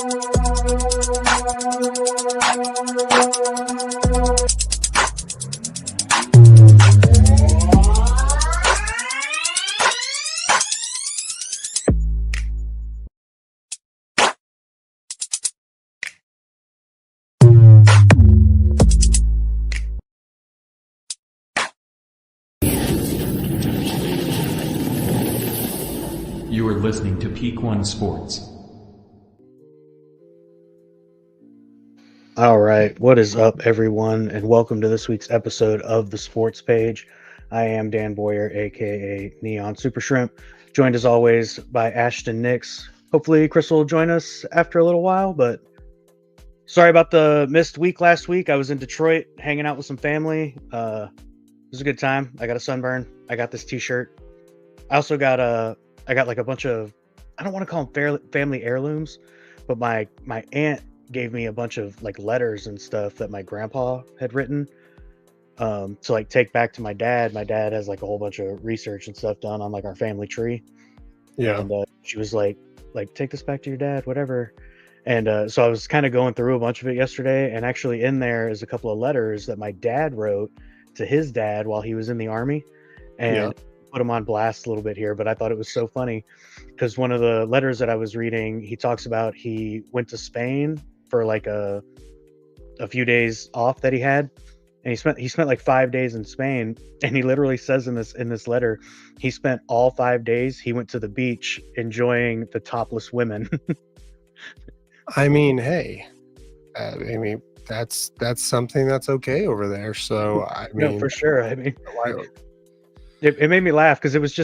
You are listening to Peak One Sports. All right, what is up, everyone, and welcome to this week's episode of the Sports Page. I am Dan Boyer, aka Neon Super Shrimp, joined as always by Ashton Nix. Hopefully, Chris will join us after a little while, but sorry about the missed week last week. I was in Detroit hanging out with some family. It was a good time. I got a sunburn. I got this T-shirt. I also got like a bunch of, I don't want to call them family heirlooms, but my aunt gave me a bunch of like letters and stuff that my grandpa had written to like take back to my dad. My dad has like a whole bunch of research and stuff done on like our family tree. Yeah. And she was like take this back to your dad, whatever. And so I was kind of going through a bunch of it yesterday, and actually in there is a couple of letters that my dad wrote to his dad while he was in the army. And put him on blast a little bit here, but I thought it was so funny because one of the letters that I was reading, he talks about he went to Spain for like a few days off that he had, and he spent like 5 days in Spain, and he literally says in this letter he spent all 5 days, he went to the beach enjoying the topless women. I mean, hey, that's something that's okay over there. So I mean, No, for sure. I mean, why, it made me laugh because it was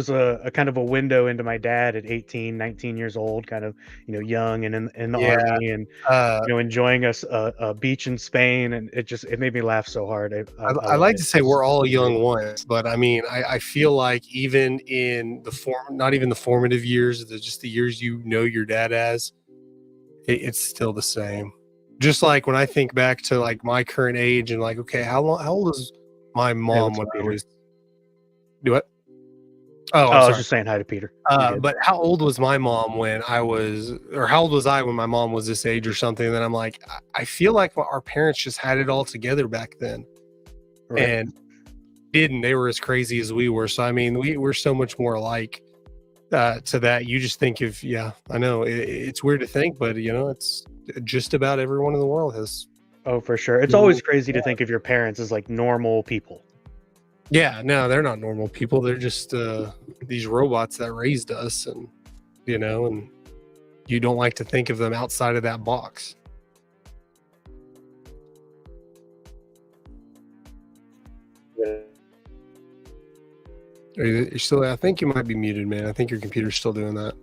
a kind of a window into my dad at 18, 19 years old, kind of, young and in the army, and enjoying a beach in Spain, and it made me laugh so hard. I like to say we're all young ones, but I mean, I feel like even in not even the formative years, just the years your dad as, it's still the same. Just like when I think back to like my current age and like, okay, how old was my mom when I was? Do what? Oh, I was just saying hi to Peter. But how old was my mom when I was, or how old was I when my mom was this age or something? And then I'm like, I feel like our parents just had it all together back then, Right. and they were as crazy as we were. So I mean, we're so much more alike to that. You just think of, I know it's weird to think, but it's just about everyone in the world has. Oh, for sure. It's always crazy to think of your parents as like normal people. Yeah, no, they're not normal people. They're just these robots that raised us, and and you don't like to think of them outside of that box. You're still? I think you might be muted, man. I think your computer's still doing that.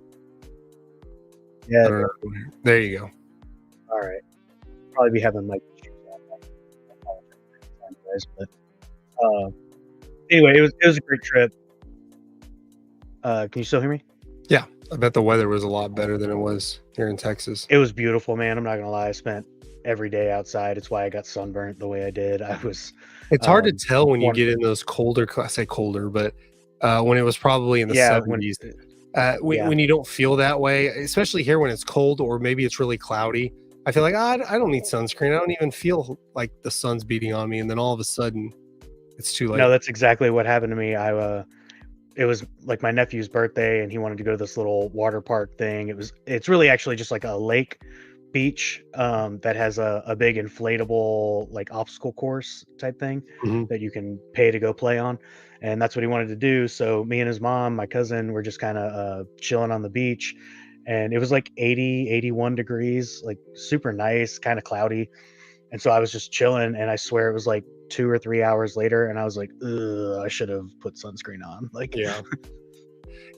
Yeah. I don't know. There you go. All right. Probably be having mic issues. But anyway, it was a great trip. Can you still hear me? Yeah, I bet the weather was a lot better than it was here in Texas. It was beautiful, man. I'm not gonna lie. I spent every day outside. It's why I got sunburnt the way I did. It's hard to tell when you get in those colder. I say colder, but when it was probably in the 70s. When you don't feel that way, especially here when it's cold or maybe it's really cloudy, I feel like I don't need sunscreen. I don't even feel like the sun's beating on me, and then all of a sudden, it's too late. No, that's exactly what happened to me. It was like my nephew's birthday, and he wanted to go to this little water park thing. It's really actually just like a lake beach that has a big inflatable like obstacle course type thing that you can pay to go play on, and that's what he wanted to do. So me and his mom, my cousin, were just kind of chilling on the beach, and it was like 80, 81 degrees, like super nice, kind of cloudy. And so I was just chilling, and I swear it was like 2 or 3 hours later, and I was like, ugh, I should have put sunscreen on. Like, yeah,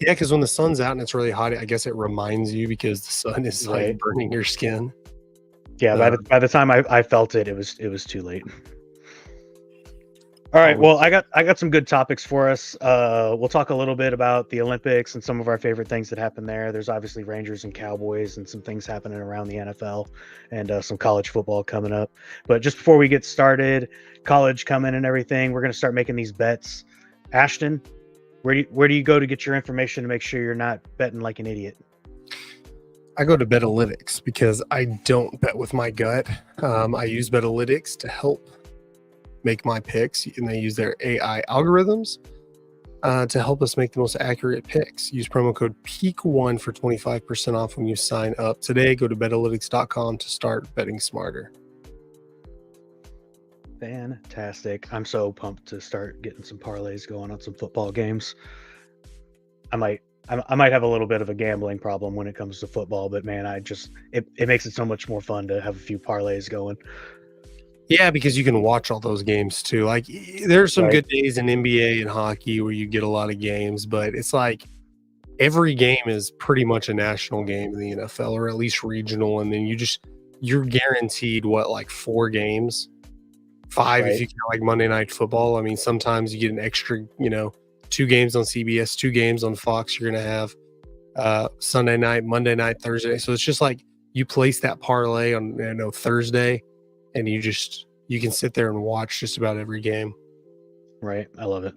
because when the sun's out and it's really hot, I guess it reminds you because the sun is like burning your skin. Yeah, by the time I felt it, it was too late. All right, well, I got some good topics for us. We'll talk a little bit about the Olympics and some of our favorite things that happened there. There's obviously Rangers and Cowboys and some things happening around the NFL and some college football coming up. But just before we get started, college coming and everything, we're going to start making these bets. Ashton, where do you go to get your information to make sure you're not betting like an idiot? I go to Betalytics because I don't bet with my gut. I use Betalytics to help make my picks, and they use their AI algorithms to help us make the most accurate picks. Use promo code PEAK1 for 25% off when you sign up today. Go to Betalytics.com to start betting smarter. Fantastic. I'm so pumped to start getting some parlays going on some football games. I might have a little bit of a gambling problem when it comes to football, but man, it makes it so much more fun to have a few parlays going. Yeah, because you can watch all those games too. Like there's some Right. good days in NBA and hockey where you get a lot of games, but it's like every game is pretty much a national game in the NFL, or at least regional, and then you're guaranteed like 4 games. 5 if Right. you count like Monday Night Football. I mean, sometimes you get an extra, 2 games on CBS, 2 games on Fox. You're going to have Sunday night, Monday night, Thursday. So it's just like you place that parlay on Thursday, and you can sit there and watch just about every game. Right. I love it.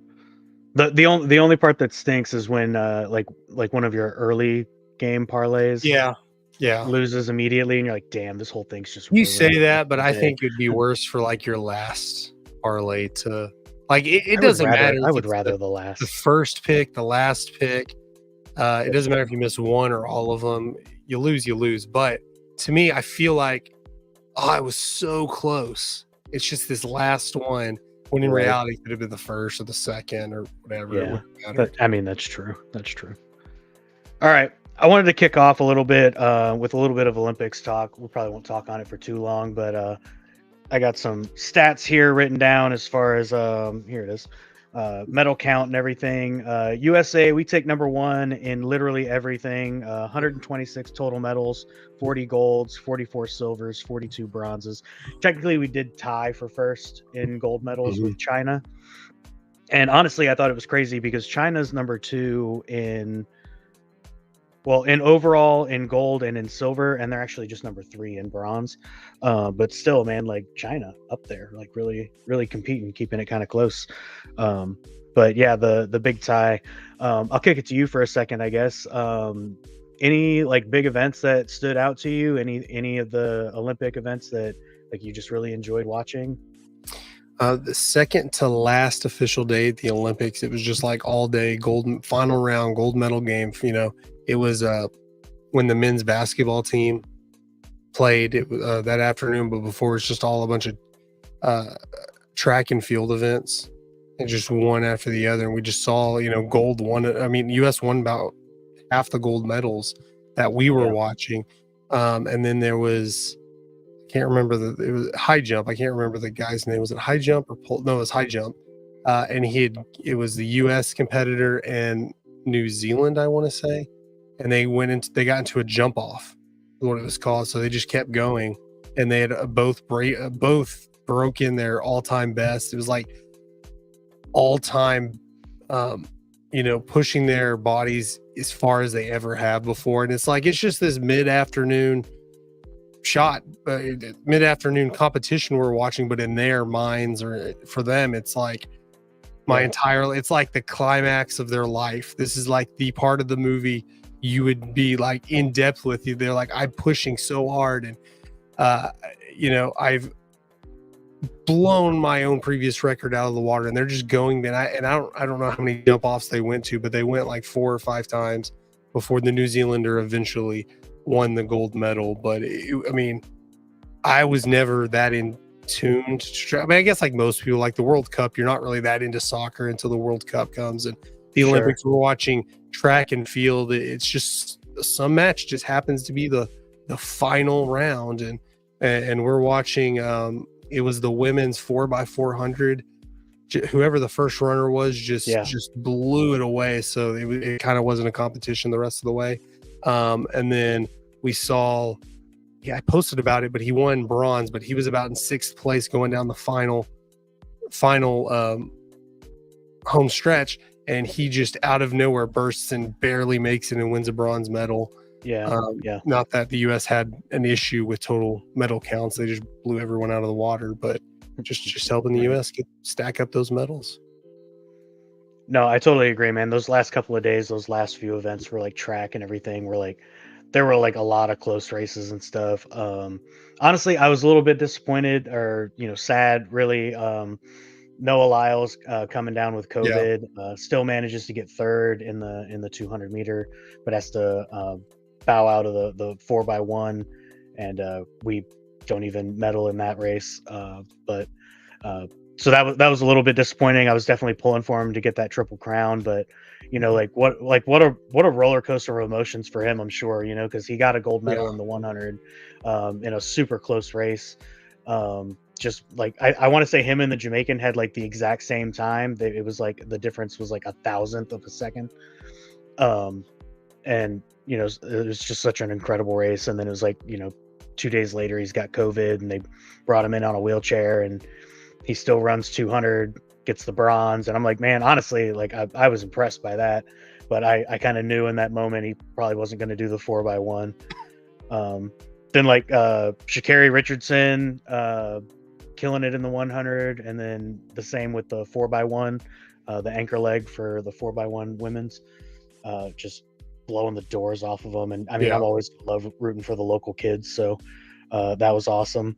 The only part that stinks is when like one of your early game parlays Yeah. loses immediately, and you're like, damn, this whole thing's just You ruined say that, but I today. think it'd be worse for like your last parlay to like it doesn't matter. I if would it's rather the the last. first pick, the last pick. It doesn't matter if you miss one or all of them. You lose. But to me, I feel like, I was so close. It's just this last one, when in Right. reality, it could have been the first or the second or whatever. It Yeah. wouldn't matter. I mean, that's true. That's true. All right. I wanted to kick off a little bit with a little bit of Olympics talk. We probably won't talk on it for too long, but I got some stats here written down as far as here it is. Medal count and everything. USA, we take number 1 in literally everything. 126 total medals, 40 golds, 44 silvers, 42 bronzes. Technically, we did tie for first in gold medals with China. And honestly, I thought it was crazy because China's number 2 in overall, in gold, and in silver, and they're actually just number 3 in bronze. But still, man, like China up there, like really, really competing, keeping it kind of close. But yeah, the big tie. I'll kick it to you for a second, I guess. Any like big events that stood out to you? Any of the Olympic events that like you just really enjoyed watching? The second to last official day at the Olympics, it was just like all day final round gold medal game. It was when the men's basketball team played that afternoon, but before it's just all a bunch of track and field events, and just one after the other. And we just saw, gold won. I mean, U.S. won about half the gold medals that we were watching. And then there was, I can't remember it was high jump. I can't remember the guy's name. Was it high jump or pole? No, it was high jump. And it was the U.S. competitor and New Zealand, I want to say. And they got into a jump off, is what it was called. So they just kept going, and they had both broken their all-time best. It was like all-time, pushing their bodies as far as they ever have before. And it's just this mid-afternoon competition we're watching, but in their minds, or for them, it's like it's like the climax of their life. This is like the part of the movie you would be like in depth with. You, they're like, I'm pushing so hard, and I've blown my own previous record out of the water, and they're just going. I don't know how many jump offs they went to, but they went like 4 or 5 times before the New Zealander eventually won the gold medal. But I was never that in tuned. I guess like most people, like the World Cup, you're not really that into soccer until the World Cup comes, and the Olympics, we're watching track and field. It's just some match just happens to be the final round, and we're watching. It was the women's 4x400. Whoever the first runner was just blew it away. So it kind of wasn't a competition the rest of the way. And then we saw, I posted about it, but he won bronze, but he was about in 6th place going down the final home stretch. And he just out of nowhere bursts and barely makes it and wins a bronze medal. Not that the U.S. had an issue with total medal counts. They just blew everyone out of the water, but just helping the U.S. stack up those medals. No, I totally agree, man. Those last couple of days, those last few events were like track and everything were like there were like a lot of close races and stuff. Honestly, I was a little bit disappointed or sad, really. Noah Lyles coming down with Yeah. COVID, still manages to get third in the 200 meter, but has to bow out of the 4x1, and we don't even medal in that race. But so that was a little bit disappointing. I was definitely pulling for him to get that triple crown, but what a roller coaster of emotions for him. I'm sure because he got a gold medal Yeah. in the 100 in a super close race. Just like I want to say him and the Jamaican had like the exact same time. It was like the difference was like a thousandth of a second. And it was just such an incredible race. And then it was like 2 days later he's got COVID, and they brought him in on a wheelchair, and he still runs 200, gets the bronze. And I'm like, man, honestly, like I was impressed by that, but I kind of knew in that moment he probably wasn't going to do the 4x1. Then like Sha'Carri Richardson killing it in the 100, and then the same with the 4x1, the anchor leg for the 4x1 women's, just blowing the doors off of them. And I mean, Yeah. I've always loved rooting for the local kids, so that was awesome.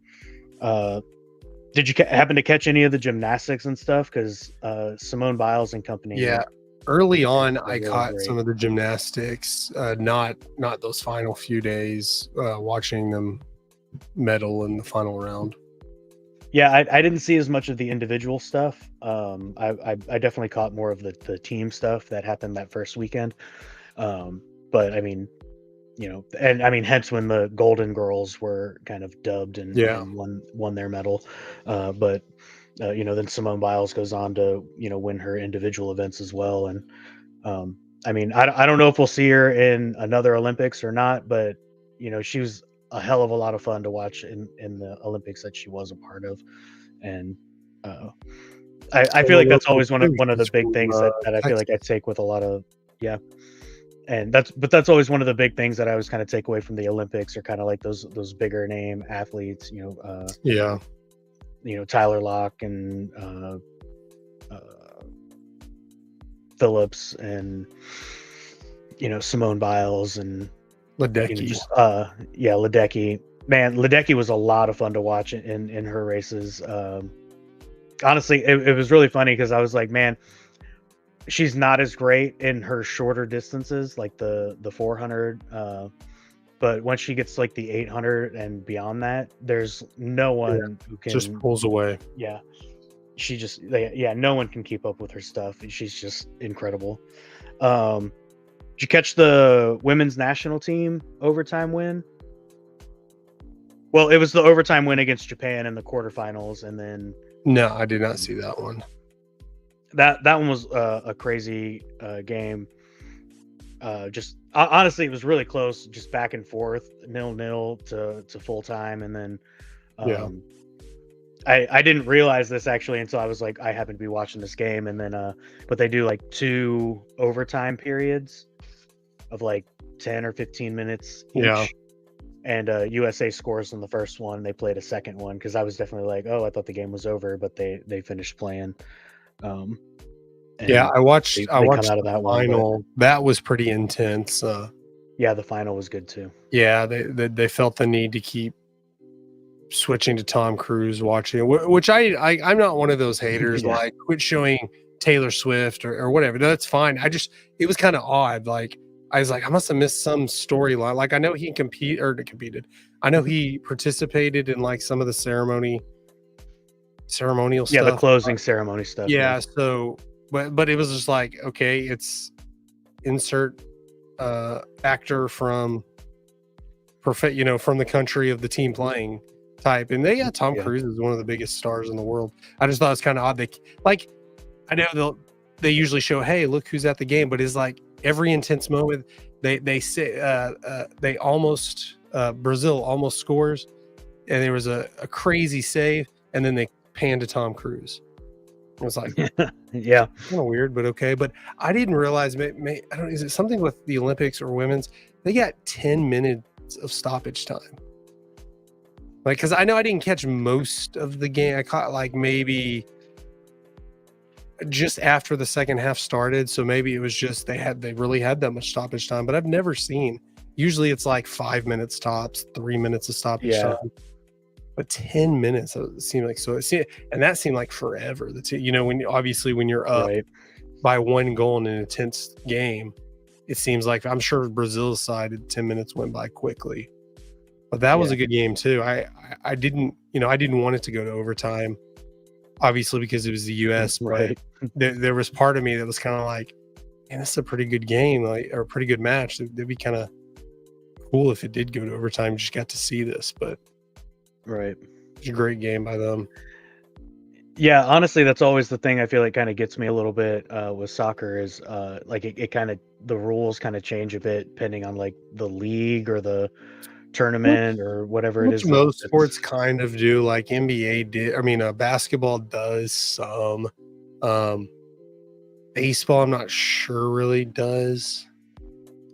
Did you happen to catch any of the gymnastics and stuff? Because Simone Biles and company. Yeah. Early on, I really caught great. some of the gymnastics, not those final few days, watching them medal in the final round. Yeah, I didn't see as much of the individual stuff. I definitely caught more of the team stuff that happened that first weekend. But I mean, and I mean, hence when the Golden Girls were kind of dubbed and won their medal. But then Simone Biles goes on to win her individual events as well. And I mean, I don't know if we'll see her in another Olympics or not, but she was a hell of a lot of fun to watch in the Olympics that she was a part of. And I feel like that's always one of the big things that I feel like I take with a lot of and that's always one of the big things that I always kind of take away from the Olympics, are kind of like those bigger name athletes, Tyler Locke and Phillips, and Simone Biles and Ledecky. Ledecky. Man, Ledecky was a lot of fun to watch in her races. Honestly, it was really funny because I was like, man, she's not as great in her shorter distances, like the 400. But once she gets like the 800 and beyond that, there's no one who can just pulls away. Yeah, she just no one can keep up with her stuff. She's just incredible. Did you catch the women's national team overtime win? Well, it was the overtime win against Japan in the quarterfinals, and then No, I did not see that one. That one was a crazy game. Just honestly, it was really close, just back and forth, 0-0 to full time, and then I didn't realize this actually until I was like, I happened to be watching this game, and then but they do like 2 overtime periods of like 10 or 15 minutes each. Yeah. And USA scores in the first one. They played a second one because I was definitely like, oh, I thought the game was over, but they finished playing. I watched out of that final. one, that was pretty intense. the final was good too. Yeah, they felt the need to keep switching to Tom Cruise watching, which I'm not one of those haters like quit showing Taylor Swift or whatever. No, that's fine. It was kind of odd. Like I was like, I must have missed some storyline. Like I know he competed. I know he participated in like some of the ceremonial stuff. Yeah, the closing ceremony stuff. Yeah. So, but it was just like, okay, it's insert actor from from the country of the team playing type. And Tom Cruise is one of the biggest stars in the world. I just thought it was kind of odd. I know they usually show, hey, look who's at the game, but it's like every intense moment they say they almost Brazil almost scores, and there was a crazy save, and then they pan to Tom Cruise. It was like, yeah, kind of weird, but okay. But I didn't realize, I don't know, is it something with the Olympics or women's? They got 10 minutes of stoppage time. Like, because I know I didn't catch most of the game. I caught like maybe just after the second half started. So maybe it was just they really had that much stoppage time. But I've never seen Usually it's like 5 minutes tops, 3 minutes of stoppage Yeah. time. But 10 minutes it seemed like and that seemed like forever. When you're up Right. by one goal in an intense game, it seems like I'm sure Brazil's side 10 minutes went by quickly. But that was Yeah. a good game too. I didn't want it to go to overtime, obviously because it was the US, Right. but there was part of me that was kind of like, man, this is a pretty good game, or a pretty good match. It'd be kind of cool if it did go to overtime. Just got to see this, but Right. it's a great game by them. Yeah, honestly, that's always the thing I feel like kind of gets me a little bit with soccer is like it kind of the rules kind of change a bit depending on like the league or the tournament or whatever it Which is. most sports kind of do, like NBA did. I mean, basketball does some. Baseball, I'm not sure really does.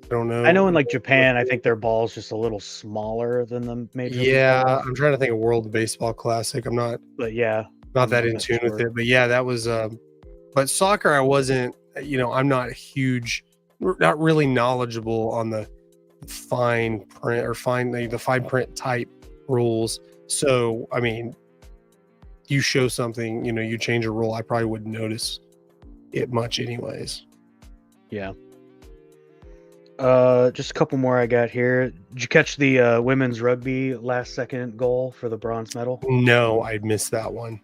I don't know. I know in like Japan, I think their ball's just a little smaller than the major league Yeah, ball. I'm trying to think of World Baseball Classic. I'm not But yeah, that I'm in not tune with sure. it. But yeah, that was. But soccer, I wasn't. I'm not not really knowledgeable on the fine print or the fine print type rules. So I mean, you show something, you change a rule, I probably wouldn't notice it much anyways. Yeah. Just a couple more I got here. Did you catch the women's rugby last second goal for the bronze medal? No, I missed that one.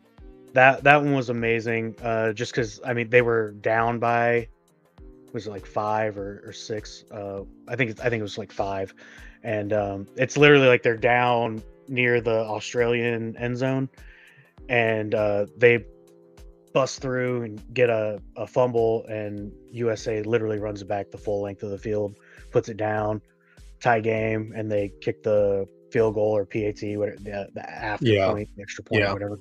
That one was amazing. Just because I mean they were down by, was it like 5 or 6? I think it was like 5, and it's literally like they're down near the Australian end zone, and they bust through and get a fumble, and USA literally runs it back the full length of the field, puts it down, tie game, and they kick the field goal or PAT, whatever, the after point, the extra point, or whatever,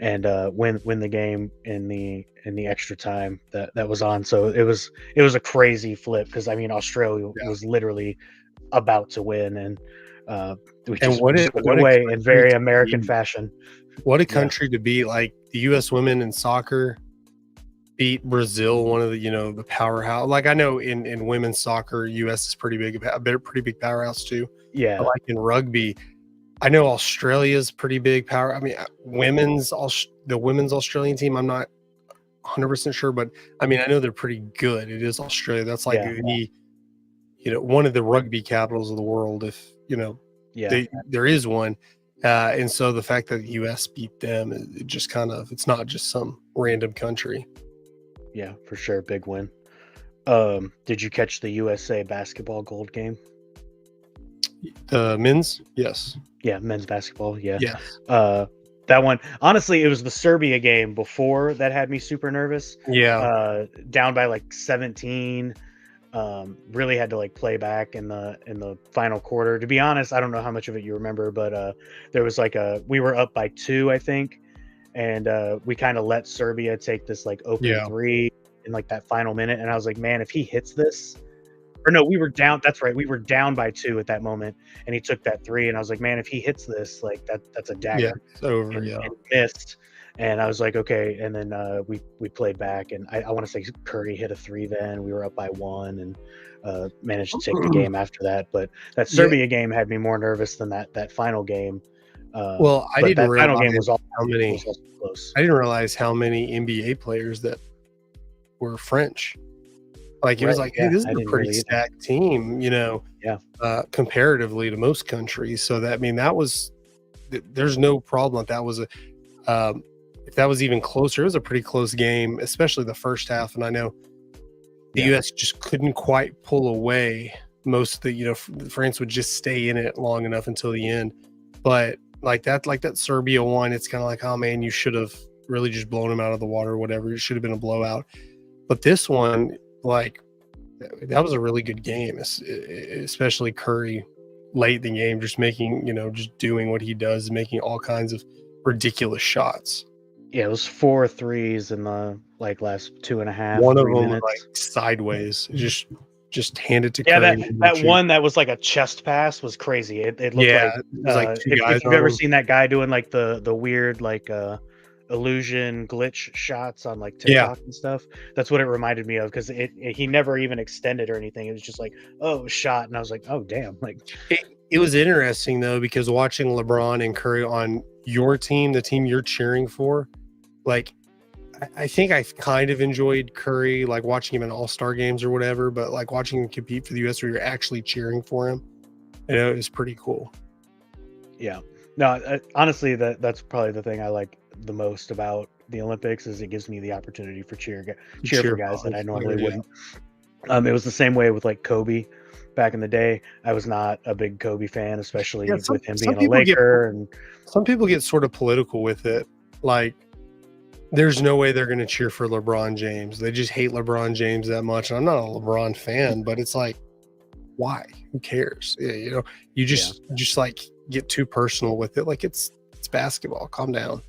and win the game in the extra time that was on. So it was a crazy flip because I mean Australia was literally about to win, and we just went away in very American fashion. What a country to beat! Like the U.S. women in soccer beat Brazil, one of the the powerhouse. Like I know in women's soccer, U.S. is pretty big powerhouse too. Yeah, but like in rugby, I know Australia's pretty big power. I mean, the women's Australian team, I'm not 100% sure, but I mean, I know they're pretty good. It is Australia. That's like one of the rugby capitals of the world. If there is one. And so the fact that the U.S. beat them, it just it's not just some random country. Yeah, for sure. Big win. Did you catch the USA basketball gold game? The men's? Yes. Yeah, men's basketball. Yeah. Yes. That one, honestly, it was the Serbia game before that had me super nervous. Yeah. Down by like 17. Really had to like play back in the final quarter. To be honest, I don't know how much of it you remember, but there was like we were up by 2, I think, and we kind of let Serbia take this like open 3 in like that final minute, and I was like, man, if he hits this, or no, we were down. That's right, we were down by 2 at that moment, and he took that 3, and I was like, man, if he hits this, like that's a dagger. Yeah, it's over. And missed. And I was like, okay. And then we played back, and I want to say Curry hit a 3 then. We were up by 1 and managed to take the game after that. But that Serbia game had me more nervous than that final game. Well, I didn't realize final game was also close. I didn't realize how many NBA players that were French. Like it was like, hey, this is a pretty stacked team, comparatively to most countries. So that there's no problem that was if that was even closer. It was a pretty close game, especially the first half. And I know the U.S. just couldn't quite pull away. Most of the, France would just stay in it long enough until the end. But like that Serbia one, it's kind of like, oh man, you should have really just blown them out of the water or whatever. It should have been a blowout. But this one, like, that was a really good game, especially Curry late in the game, just making, just doing what he does, making all kinds of ridiculous shots. Yeah, it was 4 threes in the last 2.5. One of them minutes. Like sideways, just hand it to Curry. Yeah, that one that was like a chest pass was crazy. It looked like, it was like 2 guys. If you've ever seen that guy doing like the weird like illusion glitch shots on like Yeah. TikTok and stuff. That's what it reminded me of, because he never even extended or anything. It was just like, oh, shot, and I was like, oh damn, like It was interesting though, because watching LeBron and Curry on your team, the team you're cheering for, like I think I kind of enjoyed Curry, like watching him in All-Star games or whatever, but like watching him compete for the US where you're actually cheering for him, it was pretty cool. yeah. No, honestly, that's probably the thing I like the most about the Olympics, is it gives me the opportunity for cheer for guys that I normally wouldn't. It was the same way with like Kobe back in the day. I was not a big Kobe fan, especially with him being a Laker. And some people get sort of political with it. Like, there's no way they're going to cheer for LeBron James. They just hate LeBron James that much. And I'm not a LeBron fan, but it's like, why? Who cares? Yeah, you know, you just like get too personal with it. Like, it's basketball. Calm down.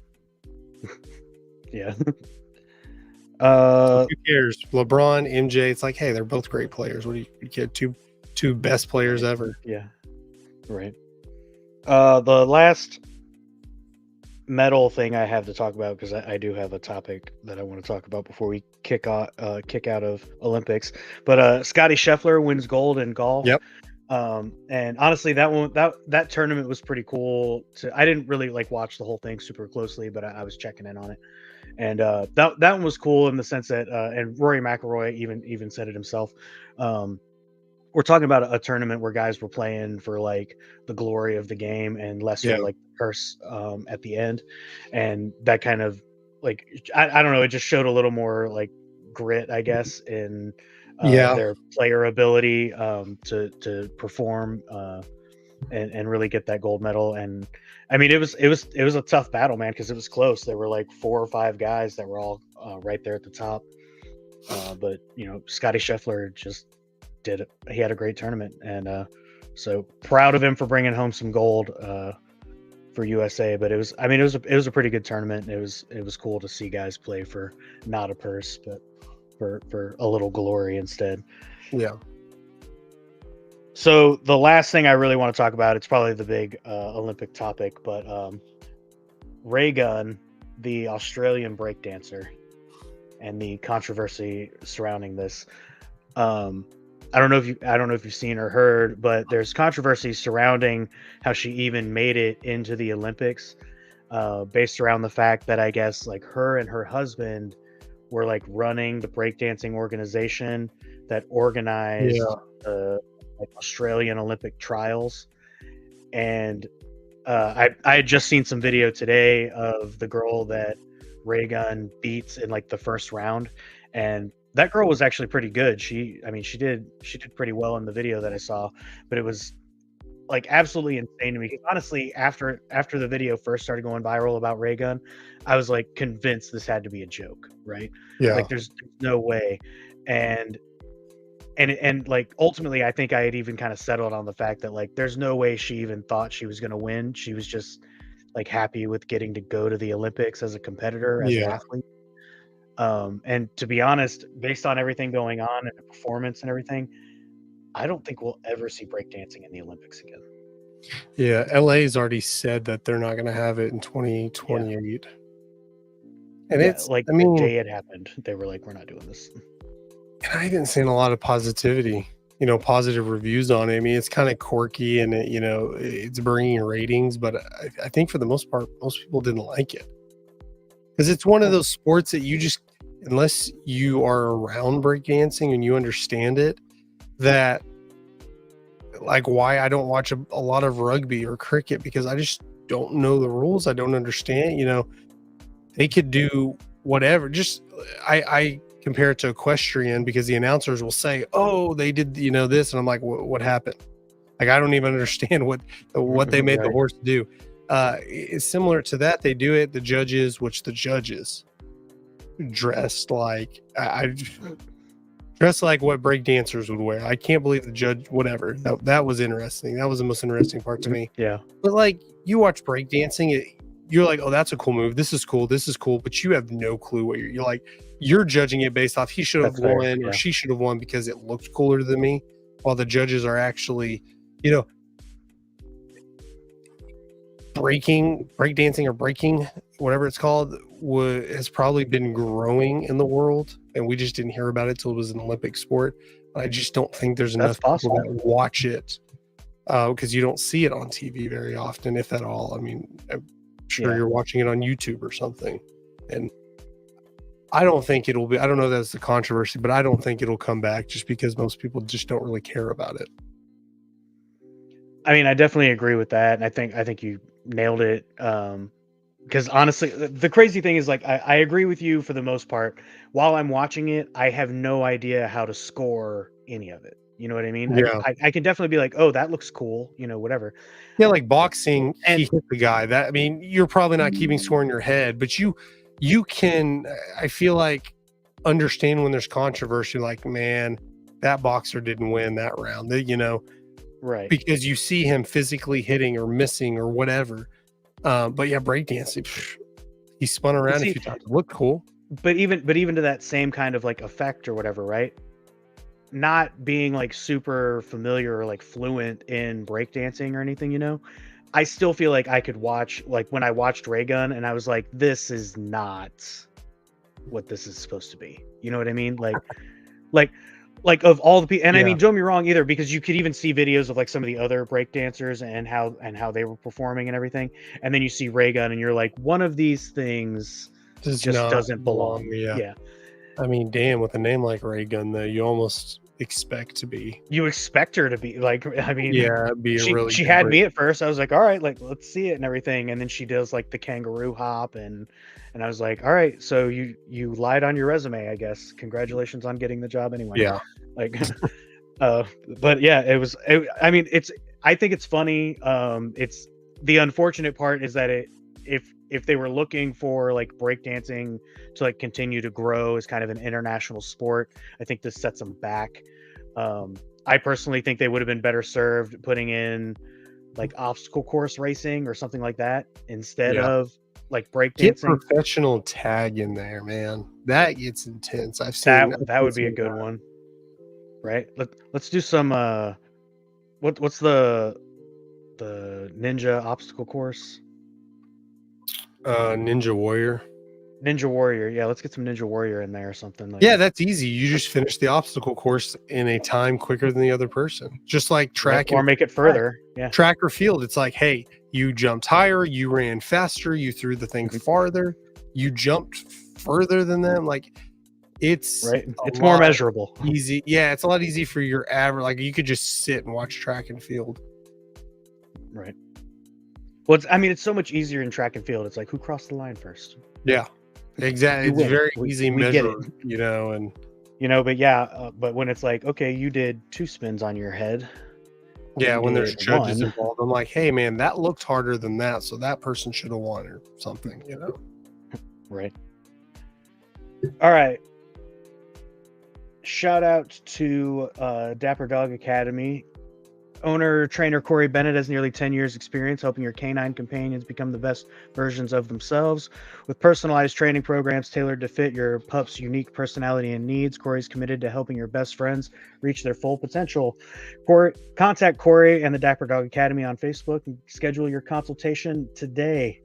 Yeah. Who cares? LeBron, MJ, it's like, hey, they're both great players. What do you get? Two best players ever. Yeah. Right. The last medal thing I have to talk about, because I do have a topic that I want to talk about before we kick out of Olympics. But Scotty Scheffler wins gold in golf. Yep. And honestly, that tournament was pretty cool. I didn't really like watch the whole thing super closely, but I was checking in on it. And that one was cool in the sense that, and Rory McIlroy even said it himself. We're talking about a tournament where guys were playing for like the glory of the game and less for like the purse at the end. And that kind of like, I don't know, it just showed a little more like grit, I guess, in their player ability to perform and really get that gold medal. And I mean, it was a tough battle, man, because it was close. There were like 4 or 5 guys that were all right there at the top. But you know, Scotty Scheffler just did it. He had a great tournament, and so proud of him for bringing home some gold for USA. But it was a pretty good tournament. It was cool to see guys play for not a purse, but for a little glory instead. Yeah. So the last thing I really want to talk about, it's probably the big Olympic topic, but Ray Gunn, the Australian breakdancer, and the controversy surrounding this. I don't know if you've seen or heard, but there's controversy surrounding how she even made it into the Olympics, based around the fact that I guess like her and her husband were like running the breakdancing organization that organized the like Australian Olympic trials. And I had just seen some video today of the girl that Ray Gunn beats in like the first round, and that girl was actually pretty good. She did pretty well in the video that I saw, but it was like absolutely insane to me. Because honestly, after the video first started going viral about Ray Gunn, I was like convinced this had to be a joke, right? Yeah. Like there's no way. And like ultimately, I think I had even kind of settled on the fact that like there's no way she even thought she was going to win. She was just like happy with getting to go to the Olympics as a competitor, as an athlete. And to be honest, based on everything going on and the performance and everything, I don't think we'll ever see breakdancing in the Olympics again. Yeah, LA's already said that they're not going to have it in 2028. And it's like the day it happened, they were like, we're not doing this. And I haven't seen a lot of positivity, positive reviews on it. I mean, it's kind of quirky and it's bringing ratings, but I think for the most part, most people didn't like it. Because it's one of those sports that you just, unless you are around breakdancing and you understand it, that like why I don't watch a lot of rugby or cricket, because I just don't know the rules. I don't understand, they could do whatever. Just I compare it to equestrian, because the announcers will say, oh, they did, this. And I'm like, what happened? Like, I don't even understand what they made the horse do. It's similar to that. They do it. The judges dressed like dressed like what break dancers would wear. I can't believe the judge, whatever. That was interesting. That was the most interesting part to me. Yeah. But like, you watch break dancing, you're like, oh, that's a cool move. This is cool. But you have no clue what you're like. You're judging it based off he should have won or she should have won because it looked cooler than me, while the judges are actually, breaking whatever it's called, has probably been growing in the world, and we just didn't hear about it till it was an Olympic sport. I just don't think there's That's enough people possible. that watch it because you don't see it on TV very often, if at all. I mean, I'm sure Yeah. you're watching it on YouTube or something, and I don't think it'll be. I don't know if that's the controversy, but I don't think it'll come back just because most people just don't really care about it. I mean, I definitely agree with that, and I think you nailed it. Because honestly, the crazy thing is, like, I agree with you for the most part. While I'm watching it, I have no idea how to score any of it. You know what I mean? Yeah. I can definitely be like, oh, that looks cool, whatever. Yeah, like boxing, And he hit the guy. That, I mean, you're probably not keeping score in your head, but you can. I feel like understand when there's controversy. Like, man, that boxer didn't win that round. right. Because you see him physically hitting or missing or whatever. But yeah, breakdancing, he spun around see- a few times. It looked cool. But even to that same kind of like effect or whatever, right? Not being like super familiar or like fluent in breakdancing or anything, I still feel like I could watch, like when I watched Ray Gun and I was like, this is not what this is supposed to be. You know what I mean? Like of all the people, and I mean, don't get me wrong either, because you could even see videos of like some of the other breakdancers and how they were performing and everything, and then you see Ray Gun and you're like, one of these things just doesn't belong. Yeah. I mean, damn, with a name like Ray Gun, though, you almost expect to be. You expect her to be like, I mean, Yeah, be a really. She had me at first. I was like, all right, like let's see it and everything, and then she does like the kangaroo hop and I was like, all right, so you lied on your resume, I guess. Congratulations on getting the job anyway. Yeah. Like, but yeah, I mean, I think it's funny. It's the unfortunate part is that if they were looking for like breakdancing to like continue to grow as kind of an international sport, I think this sets them back. I personally think they would have been better served putting in like obstacle course racing or something like that instead of like breakdancing. Get professional tag in there, man. That gets intense. I've seen that would be a good one, right? Let's do some. What's the ninja obstacle course? Ninja Warrior. Ninja Warrior, yeah. Let's get some Ninja Warrior in there or something. Like, yeah, that's easy. You just finish the obstacle course in a time quicker than the other person. Just like track or make it further. Yeah. Track or field. It's like, hey, you jumped higher, you ran faster, you threw the thing farther, you jumped further than them. Like, it's right. It's more measurable. Easy. Yeah, it's a lot easy for your average. Like, you could just sit and watch track and field. Right. Well, it's so much easier in track and field. It's like, who crossed the line first? Yeah, exactly. It's very easy measure, and but yeah, but when it's like, okay, you did 2 spins on your head. Yeah, when there's judges involved, I'm like, hey man, that looked harder than that, so that person should have won or something, Right. All right. Shout out to Dapper Dog Academy. Owner trainer Corey Bennett has nearly 10 years experience helping your canine companions become the best versions of themselves. With personalized training programs tailored to fit your pup's unique personality and needs, Corey's committed to helping your best friends reach their full potential. Contact Corey and the Dapper Dog Academy on Facebook and schedule your consultation today.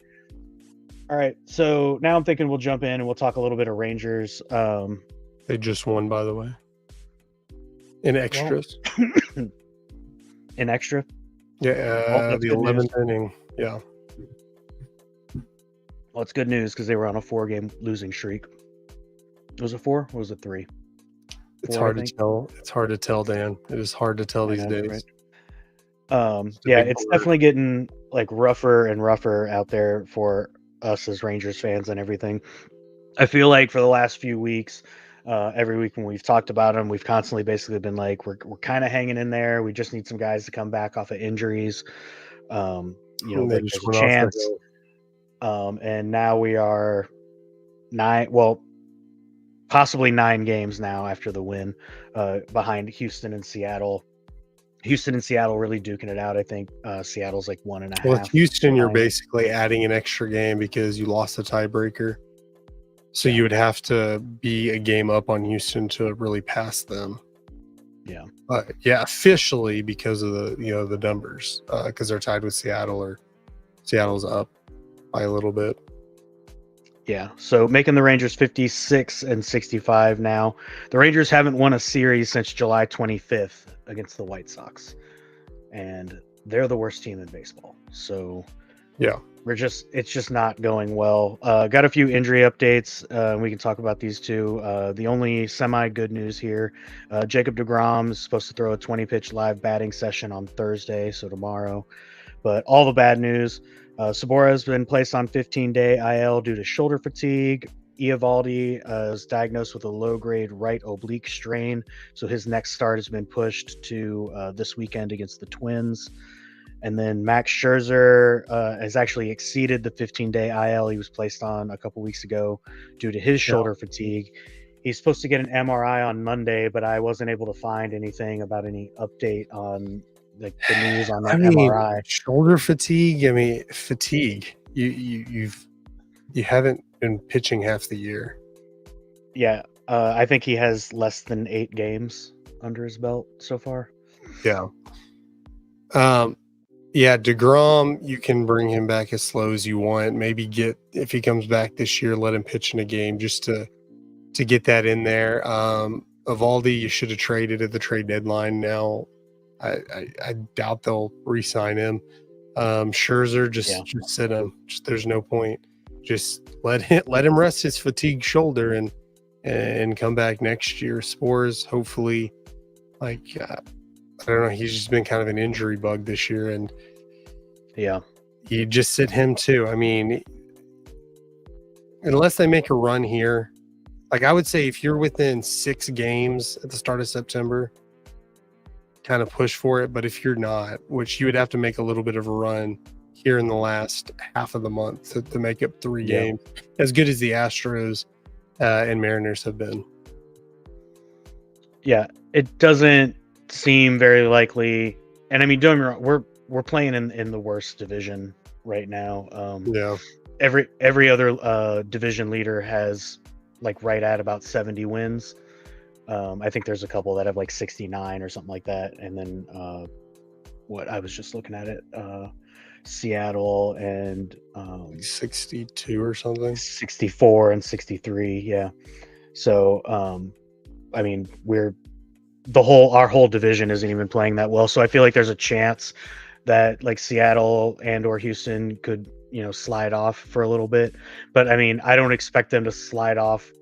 All right, so now I'm thinking we'll jump in and we'll talk a little bit of Rangers. They just won, by the way. In extras. In extra? Yeah, the 11th inning. Yeah. Well, it's good news because they were on a 4-game losing streak. Was it 4 or was it 3? It's hard to tell. It's hard to tell, Dan. It is hard to tell these days. Right? Yeah, it's definitely getting like rougher and rougher out there for us as Rangers fans and everything. I feel like for the last few weeks, every week when we've talked about them, we've constantly basically been like, we're kind of hanging in there. We just need some guys to come back off of injuries. There's a chance. And now we are possibly 9 games now after the win, behind Houston and Seattle. Houston and Seattle really duking it out. I think Seattle's like 1.5. Well, with Houston, you're basically adding an extra game because you lost the tiebreaker. So you would have to be a game up on Houston to really pass them. Yeah. Yeah, officially because of the numbers, because they're tied with Seattle, or Seattle's up by a little bit. Yeah, so making the Rangers 56-65 now. The Rangers haven't won a series since July 25th against the White Sox, and they're the worst team in baseball. So Yeah. it's just not going well. Got a few injury updates. We can talk about these too. The only semi good news here: Jacob deGrom is supposed to throw a 20-pitch live batting session on Thursday, so tomorrow. But all the bad news: Sabora has been placed on 15-day IL due to shoulder fatigue. Eovaldi is diagnosed with a low-grade right oblique strain, so his next start has been pushed to this weekend against the Twins. And then Max Scherzer has actually exceeded the 15-day IL he was placed on a couple weeks ago due to his shoulder fatigue. He's supposed to get an MRI on Monday, but I wasn't able to find anything about any update on like the news on that MRI. Shoulder fatigue. I mean, fatigue. You haven't been pitching half the year. Yeah, I think he has less than 8 games under his belt so far. Yeah. Yeah, DeGrom, you can bring him back as slow as you want. Maybe if he comes back this year, let him pitch in a game just to get that in there. Eovaldi, you should have traded at the trade deadline. Now, I doubt they'll re-sign him. Scherzer, just sit him. There's no point. Just let him rest his fatigued shoulder and come back next year. Spores, hopefully, I don't know. He's just been kind of an injury bug this year, and you just sit him too. I mean, unless they make a run here, I would say if you're within 6 games at the start of September, kind of push for it. But if you're not, which you would have to make a little bit of a run here in the last half of the month to make up 3 games, as good as the Astros and Mariners have been. Yeah, it doesn't seem very likely. And I mean, don't get me wrong, we're playing in the worst division right now. Every other division leader has right at about 70 wins. I think there's a couple that have 69 or something like that. And then what I was just looking at it, Seattle and 62 or something, 64 and 63. Yeah. So I mean, our whole division isn't even playing that well. So I feel like there's a chance that Seattle and or Houston could, slide off for a little bit. But I mean, I don't expect them to slide off,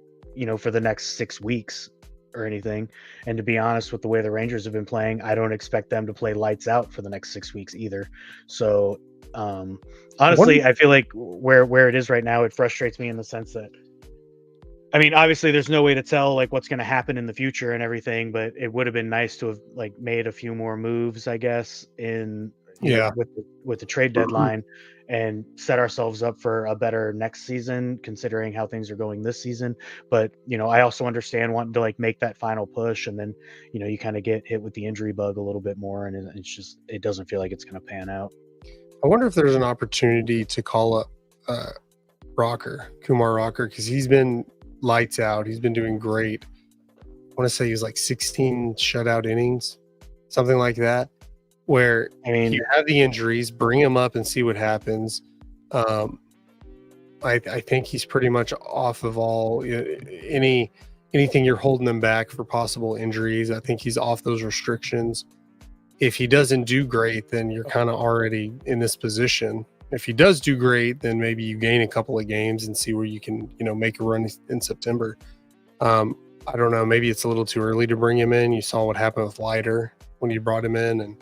for the next 6 weeks or anything. And to be honest, with the way the Rangers have been playing, I don't expect them to play lights out for the next 6 weeks either. So honestly, I feel like where it is right now, it frustrates me in the sense that, I mean, obviously there's no way to tell what's going to happen in the future and everything, but it would have been nice to have made a few more moves, I guess, with the trade deadline and set ourselves up for a better next season, considering how things are going this season. But, I also understand wanting to make that final push, and then, you kind of get hit with the injury bug a little bit more, and it doesn't feel like it's going to pan out. I wonder if there's an opportunity to call up Kumar Rocker, because he's been lights out. He's been doing great. I want to say he was 16 shutout innings, something like that, where you have the injuries, bring him up and see what happens. I think he's pretty much off of all anything you're holding him back for possible injuries. I think he's off those restrictions. If he doesn't do great, then you're kind of already in this position. If he does do great, then maybe you gain a couple of games and see where you can, make a run in September. I don't know. Maybe it's a little too early to bring him in. You saw what happened with Leiter when you brought him in, and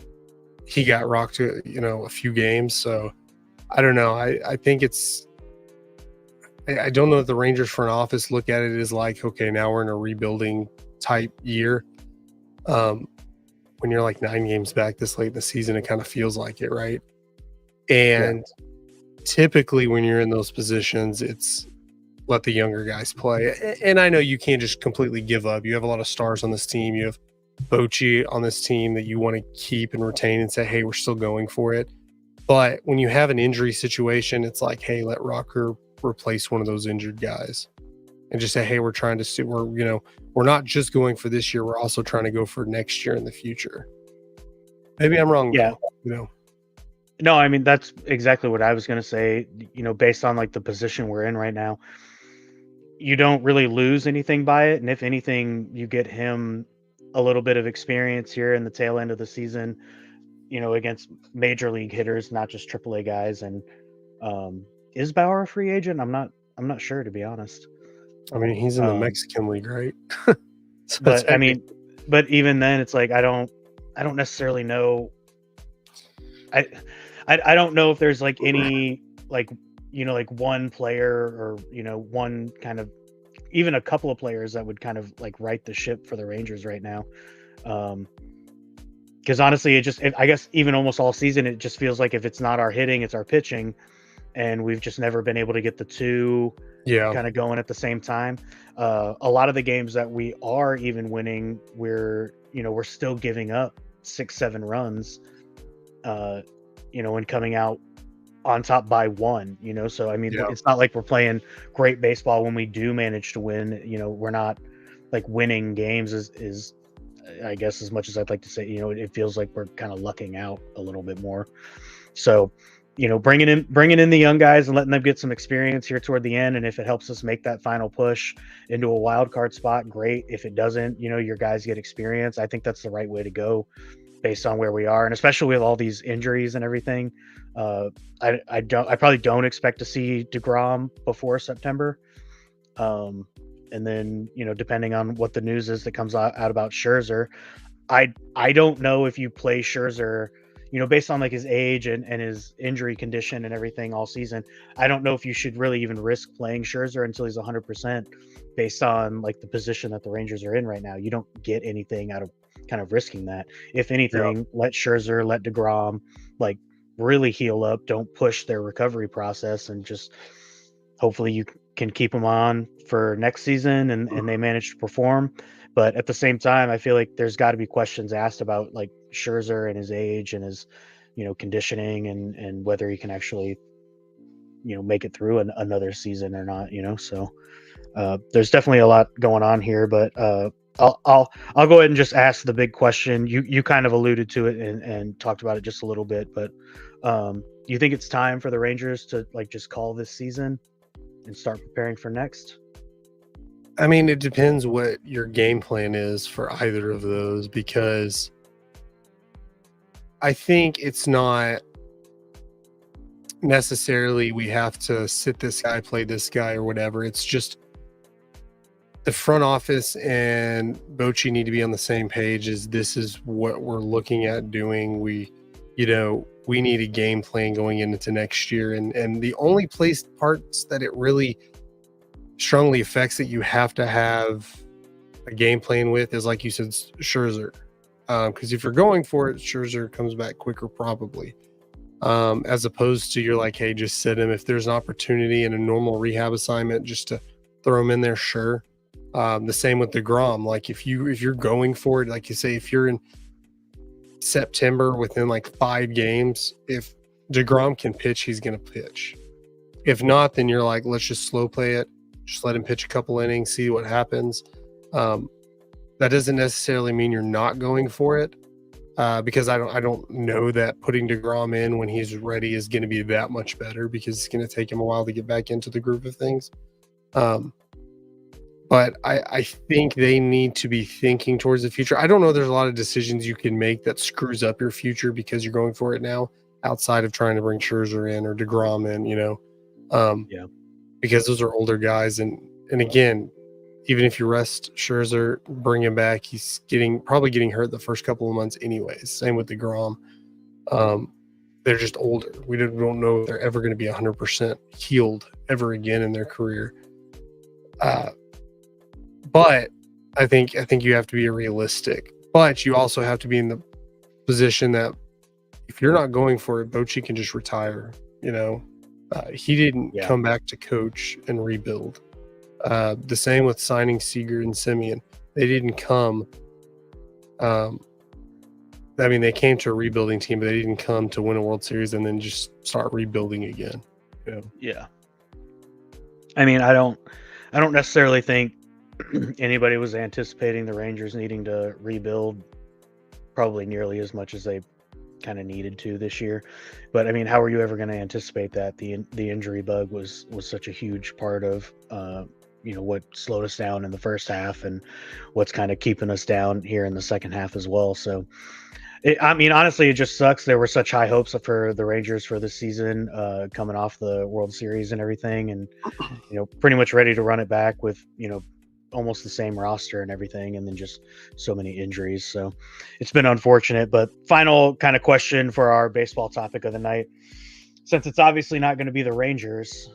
he got rocked, a few games. So I don't know. I think I don't know if the Rangers front office look at it as okay, now we're in a rebuilding type year. When you're 9 games back this late in the season, it kind of feels like it, right? And typically when you're in those positions, it's let the younger guys play. And I know you can't just completely give up. You have a lot of stars on this team. You have Bochy on this team that you want to keep and retain and say, hey, we're still going for it. But when you have an injury situation, it's hey, let Rocker replace one of those injured guys and just say, hey, we're trying to see, we're not just going for this year. We're also trying to go for next year in the future. Maybe I'm wrong. Yeah. Though, No, I mean, that's exactly what I was going to say, based on the position we're in right now. you don't really lose anything by it, and if anything, you get him a little bit of experience here in the tail end of the season, against major league hitters, not just AAA guys. And is Bauer a free agent? I'm not sure, to be honest. I mean, he's in the Um, Mexican League, right? So but I technically, mean, but even then, it's like I don't necessarily know. I I don't know if there's like any like like one player or one kind of even a couple of players that would kind of like right the ship for the Rangers right now. Because honestly, I guess even almost all season, it just feels like if it's not our hitting, it's our pitching, and we've just never been able to get the two yeah, kind of going at the same time. A lot of the games that we are even winning, we're still giving up 6-7 runs, and coming out on top by one. So I mean, yeah. it's not like we're playing great baseball when we do manage to win. We're not like winning games is I guess, as much as I'd like to say, it feels like we're kind of lucking out a little bit more. So, bringing in the young guys and letting them get some experience here toward the end. And if it helps us make that final push into a wild card spot, great. If it doesn't, your guys get experience. I think that's the right way to go based on where we are. And especially with all these injuries and everything. I probably don't expect to see DeGrom before September. And then, depending on what the news is that comes out about Scherzer, I don't know if you play Scherzer, based on like his age and his injury condition and everything all season. I don't know if you should really even risk playing Scherzer until he's 100% based on like the position that the Rangers are in right now. You don't get anything out of kind of risking that. If Yeah. anything, let Scherzer, let DeGrom like really heal up. Don't push their recovery process, and just hopefully you can keep them on for next season and they manage to perform. But at the same time, I feel like there's got to be questions asked about like Scherzer and his age and his, conditioning and whether he can actually, make it through another season or not. So there's definitely a lot going on here. But I'll go ahead and just ask the big question. You kind of alluded to it and talked about it just a little bit, but do you think it's time for the Rangers to like just call this season and start preparing for next? I mean, it depends what your game plan is for either of those, because I think it's not necessarily we have to sit this guy, play this guy, or whatever. It's just the front office and Bochy need to be on the same page as this is what we're looking at doing. We need a game plan going into next year. And the only parts that it really strongly affects that you have to have a game plan with is, like you said, Scherzer. Because if you're going for it, Scherzer comes back quicker probably. As opposed to you're like, hey, just sit him. If there's an opportunity in a normal rehab assignment just to throw him in there, sure. The same with DeGrom. Like if you're going for it, like you say, if you're in September within like 5 games, if DeGrom can pitch, he's going to pitch. If not, then you're like, let's just slow play it. Just let him pitch a couple innings, see what happens. That doesn't necessarily mean you're not going for it, because I don't know that putting DeGrom in when he's ready is going to be that much better, because it's going to take him a while to get back into the groove of things. But I think they need to be thinking towards the future. I don't know. There's a lot of decisions you can make that screws up your future because you're going for it now, outside of trying to bring Scherzer in or DeGrom in, Yeah. because those are older guys. And again, even if you rest Scherzer, bring him back, he's probably getting hurt the first couple of months anyways. Same with DeGrom. They're just older. We don't know if they're ever going to be 100% healed ever again in their career. But I think you have to be realistic. But you also have to be in the position that if you're not going for it, Bochy can just retire. He didn't come back to coach and rebuild. The same with signing Seager and Simeon. They didn't come. They came to a rebuilding team, but they didn't come to win a World Series and then just start rebuilding again. Yeah. I mean, I don't necessarily think anybody was anticipating the Rangers needing to rebuild probably nearly as much as they kind of needed to this year. But I mean, how are you ever going to anticipate that? The injury bug was such a huge part of what slowed us down in the first half and what's kind of keeping us down here in the second half as well. So, honestly, it just sucks. There were such high hopes for the Rangers for this season, coming off the World Series and everything, and pretty much ready to run it back with almost the same roster and everything, and then just so many injuries. So it's been unfortunate. But final kind of question for our baseball topic of the night, since it's obviously not going to be the Rangers,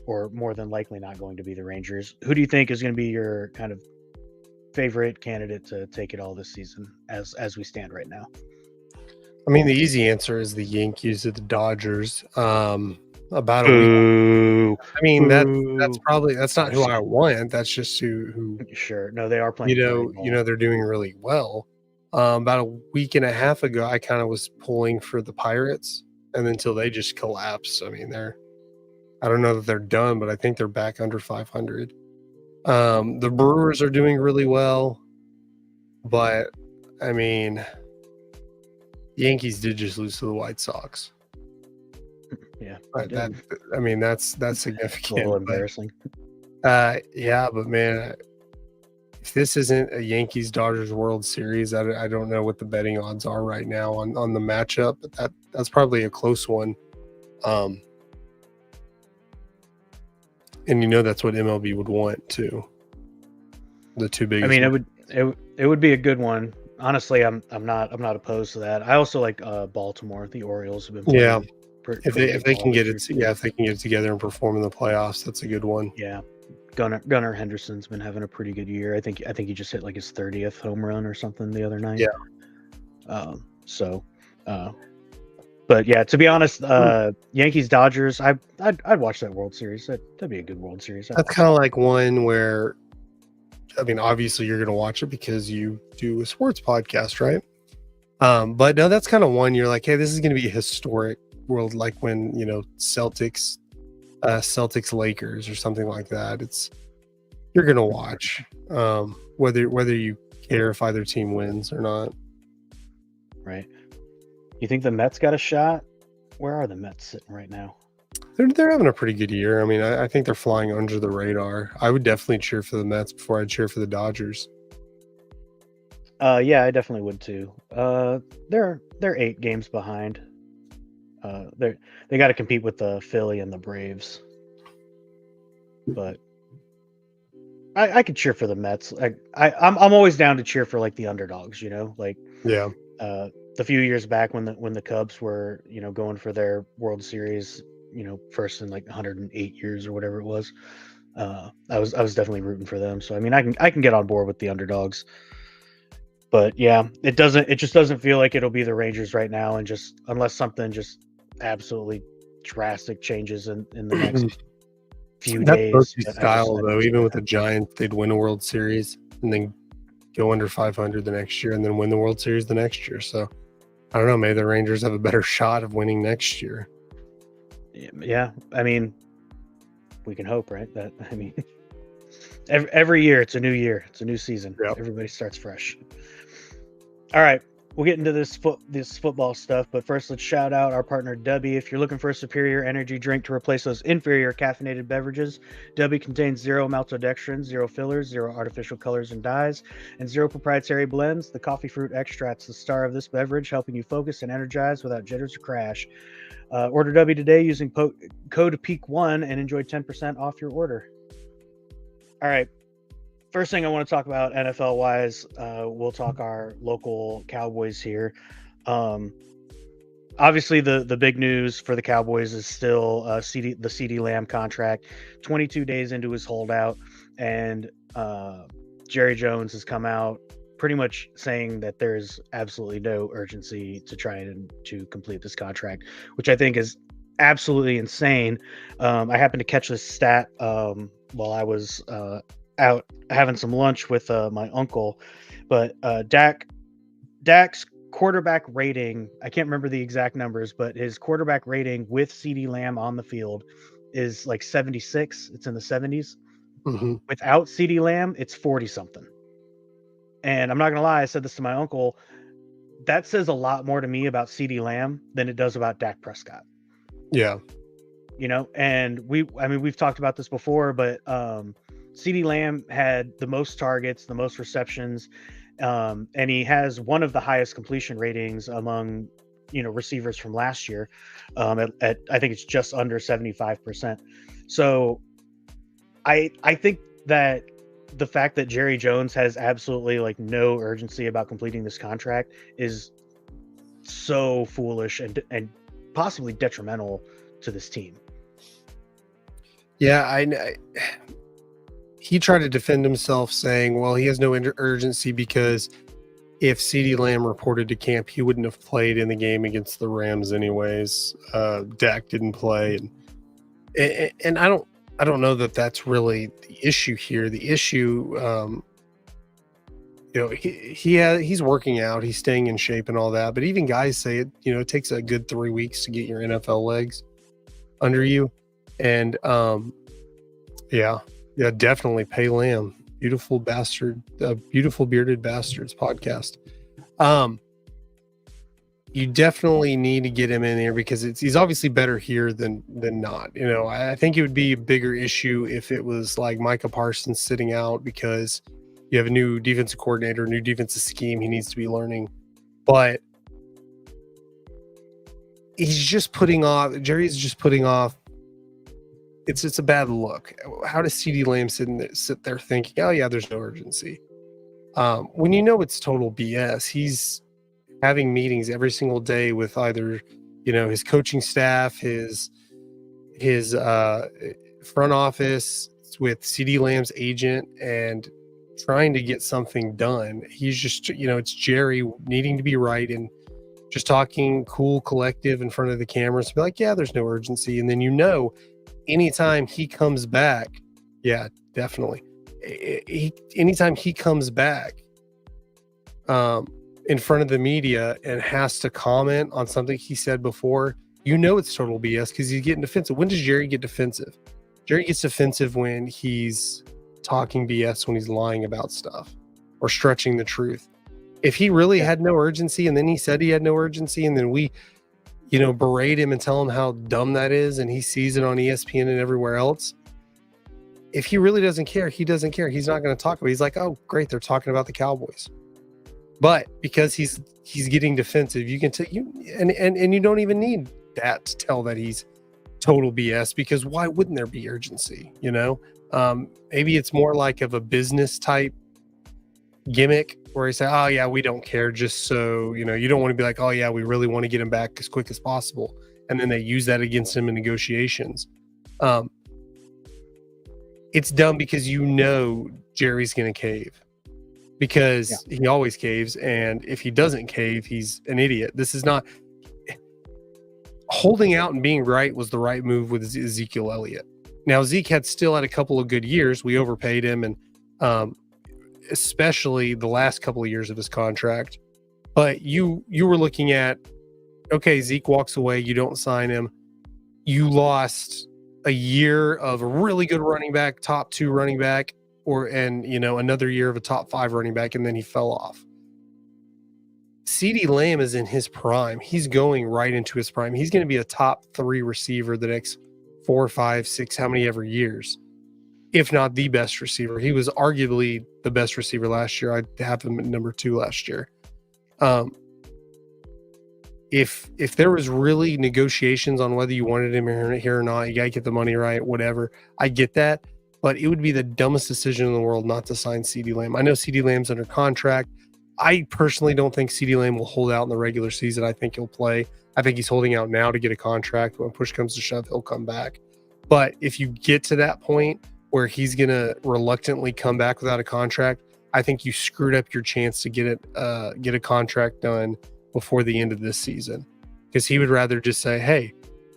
or more than likely not going to be the Rangers, who do you think is going to be your kind of favorite candidate to take it all this season as we stand right now? I mean, the easy answer is the Yankees or the Dodgers. About a week. I mean, that's not who I want. That's just who Sure. No, they are playing. They're doing really well. About a week and a half ago, I kind of was pulling for the Pirates, and until they just collapsed. I mean, I don't know that they're done, but I think they're back under 500. The Brewers are doing really well, but I mean, the Yankees did just lose to the White Sox. Yeah, that's significant. A little embarrassing. Yeah, but man, if this isn't a Yankees Dodgers World Series, I don't know what the betting odds are right now on the matchup, but that's probably a close one. And that's what MLB would want too. The two biggest. I mean, it would be a good one. Honestly, I'm not opposed to that. I also like Baltimore. The Orioles have been playing. Yeah. If they can get it together and perform in the playoffs, that's a good one. Yeah, Gunnar Henderson's been having a pretty good year. I think he just hit like his 30th home run or something the other night. Yeah. But yeah, to be honest, Yankees Dodgers, I'd watch that World Series. That'd be a good World Series. That's kind of like one where, I mean, obviously you're going to watch it because you do a sports podcast, right? But no, that's kind of one you're like, hey, this is going to be a historic world, like when Celtics Lakers or something like that. You're gonna watch whether you care if either team wins or not. Right. You think the Mets got a shot? Where are the Mets sitting right now? They're having a pretty good year. I mean, I think they're flying under the radar. I would definitely cheer for the Mets before I'd cheer for the Dodgers. Yeah, I definitely would too. They're 8 games behind. They got to compete with the Philly and the Braves, but I could cheer for the Mets. I'm always down to cheer for like the underdogs, like yeah. The few years back when the Cubs were going for their World Series, first in like 108 years or whatever it was. I was definitely rooting for them. So I mean, I can get on board with the underdogs. But yeah, it just doesn't feel like it'll be the Rangers right now, and just unless something just absolutely drastic changes in the next few days. That's style though. Even with the Giants, they'd win a World Series and then go under 500 the next year, and then win the World Series the next year. So I don't know. Maybe the Rangers have a better shot of winning next year. Yeah, I mean, we can hope, right? Every year it's a new year, it's a new season. Yep. Everybody starts fresh. All right, we'll get into this football stuff, but first let's shout out our partner W. If you're looking for a superior energy drink to replace those inferior caffeinated beverages, W contains 0 maltodextrin, 0 fillers, 0 artificial colors and dyes, and 0 proprietary blends. The coffee fruit extract's the star of this beverage, helping you focus and energize without jitters or crash. Order W today using code PEAK1 and enjoy 10% off your order. All right. First thing I want to talk about NFL wise, we'll talk our local Cowboys here. Obviously the big news for the Cowboys is still the CeeDee Lamb contract, 22 days into his holdout, and Jerry Jones has come out pretty much saying that there's absolutely no urgency to try and to complete this contract, which I think is absolutely insane. I happened to catch this stat while I was out having some lunch with my uncle, but Dak's quarterback rating, I can't remember the exact numbers, but his quarterback rating with CeeDee Lamb on the field is like 76. It's in the 70s. Mm-hmm. Without CeeDee Lamb, it's 40 something. And I'm not gonna lie, I said this to my uncle. That says a lot more to me about CeeDee Lamb than it does about Dak Prescott. Yeah. And we've talked about this before, but CeeDee Lamb had the most targets, the most receptions, and he has one of the highest completion ratings among receivers from last year. At I think it's just under 75%. So I think that the fact that Jerry Jones has absolutely like no urgency about completing this contract is so foolish and possibly detrimental to this team. Yeah, he tried to defend himself saying, well, he has no urgency because if CeeDee Lamb reported to camp, he wouldn't have played in the game against the Rams anyways. Dak didn't play, and I don't know that that's really the issue here. The issue, he's working out, he's staying in shape and all that. But even guys say it, it takes a good 3 weeks to get your NFL legs under you. And yeah, definitely pay Lamb. Beautiful bastard, beautiful bearded bastards podcast. You definitely need to get him in there because he's obviously better here than not. I think it would be a bigger issue if it was like Micah Parsons sitting out because you have a new defensive coordinator, new defensive scheme he needs to be learning. But Jerry's just putting off. It's a bad look. How does CeeDee Lamb sit there thinking, oh yeah, there's no urgency? When it's total BS. He's having meetings every single day with either, his coaching staff, his front office, with CeeDee Lamb's agent, and trying to get something done. He's just, it's Jerry needing to be right and just talking cool, collective in front of the cameras. Be like, yeah, there's no urgency, and then anytime he comes back, yeah, definitely. Anytime he comes back in front of the media and has to comment on something he said before, it's total BS because he's getting defensive. When does Jerry get defensive? Jerry gets defensive when he's talking BS, when he's lying about stuff or stretching the truth. If he really had no urgency and then he said he had no urgency and then we berate him and tell him how dumb that is, and he sees it on ESPN and everywhere else. If he really doesn't care, he doesn't care. He's not going to talk about it. He's like, oh, great, they're talking about the Cowboys. But because he's getting defensive, you can tell and you don't even need that to tell that he's total BS, because why wouldn't there be urgency? Maybe it's more like of a business type gimmick where he say, oh yeah, we don't care, just so you don't want to be like, oh yeah, we really want to get him back as quick as possible, and then they use that against him in negotiations. It's dumb because Jerry's gonna cave because he always caves, and if he doesn't cave, he's an idiot. This is not holding out and being right. Was the right move with Ezekiel Elliott. Now Zeke still had a couple of good years. We overpaid him, and especially the last couple of years of his contract. But you were looking at, okay, Zeke walks away, you don't sign him. You lost a year of a really good running back, top 2 running back, another year of a top 5 running back, and then he fell off. CeeDee Lamb is in his prime. He's going right into his prime. He's going to be a top 3 receiver the next 4, 5, 6, how many ever years, if not the best receiver. He was arguably the best receiver last year. I'd have him at number 2 last year. If there was really negotiations on whether you wanted him here or not, you gotta get the money right, whatever. I get that, but it would be the dumbest decision in the world not to sign CeeDee Lamb. I know CeeDee Lamb's under contract. I personally don't think CeeDee Lamb will hold out in the regular season. I think he'll play. I think he's holding out now to get a contract. When push comes to shove, he'll come back. But if you get to that point where he's going to reluctantly come back without a contract, I think you screwed up your chance to get a contract done before the end of this season, because he would rather just say, hey,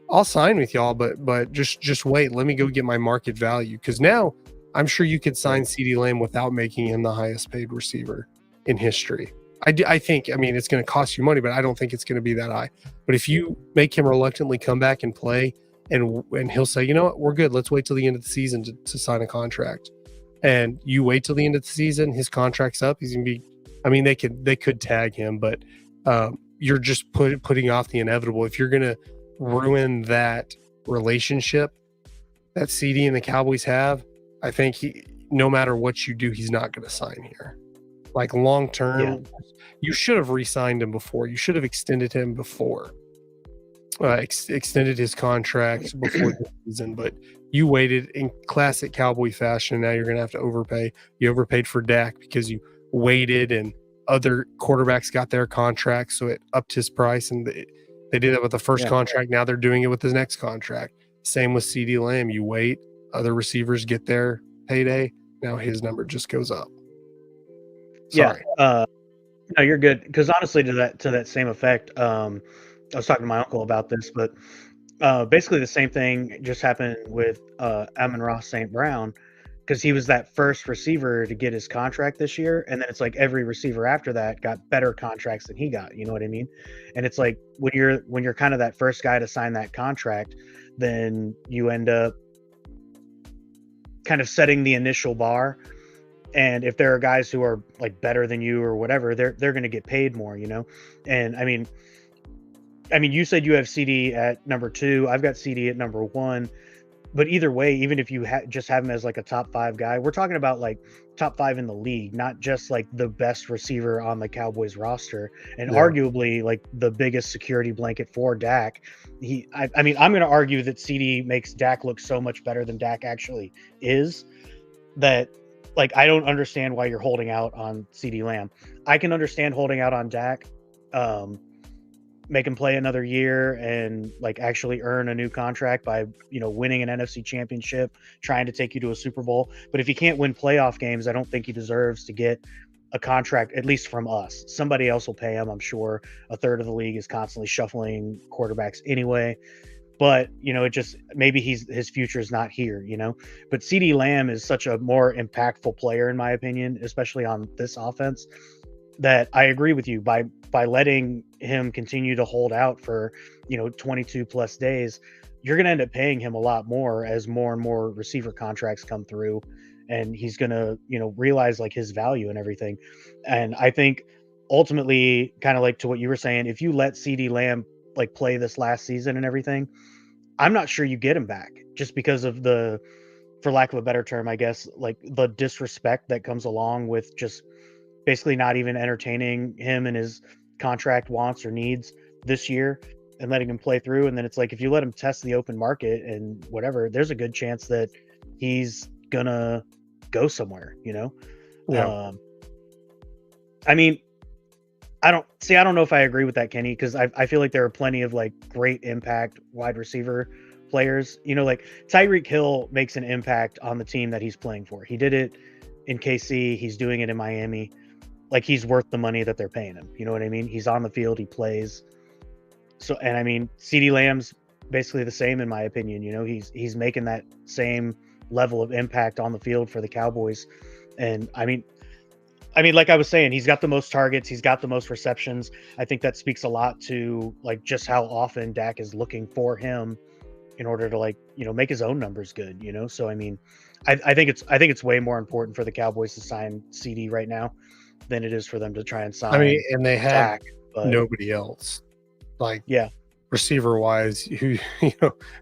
I'll sign with y'all, but just wait. Let me go get my market value. Because now I'm sure you could sign CeeDee Lamb without making him the highest paid receiver in history. I think, it's going to cost you money, but I don't think it's going to be that high. But if you make him reluctantly come back and play, and he'll say, you know what, we're good. Let's wait till the end of the season to sign a contract. And you wait till the end of the season, his contract's up. He's going to be, they could tag him, but you're just putting off the inevitable. If you're going to ruin that relationship that CD and the Cowboys have, I think no matter what you do, he's not going to sign here. Like long term, you should have re-signed him before. You should have extended him before. Extended his contract before the season, but you waited in classic Cowboy fashion. Now you're going to have to overpay. You overpaid for Dak because you waited, and other quarterbacks got their contracts, so it upped his price. And they did that with the first contract. Now they're doing it with his next contract. Same with CeeDee Lamb. You wait, other receivers get their payday. Now his number just goes up. Sorry. Yeah. No, you're good. Because honestly, to that same effect, I was talking to my uncle about this, but basically the same thing just happened with Amon-Ra St. Brown, because he was that first receiver to get his contract this year, and then it's like every receiver after that got better contracts than he got. You know what I mean? And it's like when you're kind of that first guy to sign that contract, then you end up kind of setting the initial bar. And if there are guys who are like better than you or whatever, they're going to get paid more, you know? And I mean, you said you have CD at number 2. I've got CD at number 1. But either way, even if you just have him as like a top 5 guy, we're talking about like top 5 in the league, not just like the best receiver on the Cowboys roster, and arguably like the biggest security blanket for Dak. I mean, I'm going to argue that CD makes Dak look so much better than Dak actually is, that like I don't understand why you're holding out on CeeDee Lamb. I can understand holding out on Dak. Make him play another year and like actually earn a new contract by, winning an NFC championship, trying to take you to a Super Bowl. But if he can't win playoff games, I don't think he deserves to get a contract, at least from us. Somebody else will pay him, I'm sure. A third of the league is constantly shuffling quarterbacks anyway. But, it just, maybe his future is not here, But CeeDee Lamb is such a more impactful player, in my opinion, especially on this offense, that I agree with you. By letting him continue to hold out for 22 plus days, you're going to end up paying him a lot more as more and more receiver contracts come through, and he's going to realize like his value and everything. And I think ultimately, kind of like to what you were saying, if you let CeeDee Lamb like play this last season and everything, I'm not sure you get him back, just because of the, for lack of a better term, I guess, like the disrespect that comes along with just basically not even entertaining him and his contract wants or needs this year and letting him play through. And then it's like, if you let him test the open market and whatever, there's a good chance that he's gonna go somewhere, Yeah. I mean, I don't know if I agree with that, Kenny, because I feel like there are plenty of like great impact wide receiver players. Like Tyreek Hill makes an impact on the team that he's playing for. He did it in KC. He's doing it in Miami. Like, he's worth the money that they're paying him. You know what I mean? He's on the field. He plays. So, and I mean, CeeDee Lamb's basically the same, in my opinion. He's making that same level of impact on the field for the Cowboys. And I mean, like I was saying, he's got the most targets. He's got the most receptions. I think that speaks a lot to like just how often Dak is looking for him in order to like, make his own numbers good, So, I mean, I think it's way more important for the Cowboys to sign CD right now than it is for them to try and sign. And they have Dak, nobody else. Like, receiver wise, who's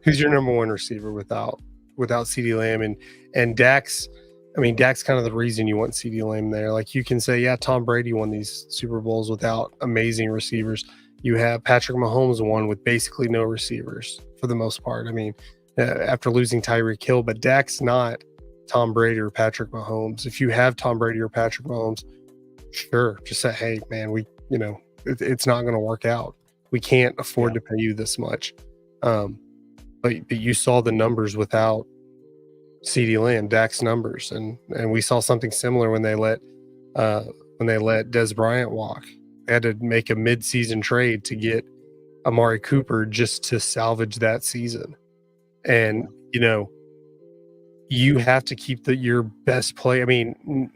your number one receiver without CeeDee Lamb and Dak's? I mean, Dak's kind of the reason you want CeeDee Lamb there. Like, you can say, Tom Brady won these Super Bowls without amazing receivers. You have Patrick Mahomes won with basically no receivers for the most part. I mean, after losing Tyreek Hill, but Dak's not Tom Brady or Patrick Mahomes. If you have Tom Brady or Patrick Mahomes, sure, just say, hey, man, it's not going to work out. We can't afford to pay you this much. But you saw the numbers without CeeDee Lamb, Dak's numbers, and we saw something similar when they let Dez Bryant walk. They had to make a mid-season trade to get Amari Cooper just to salvage that season. And you have to keep your best play. I mean,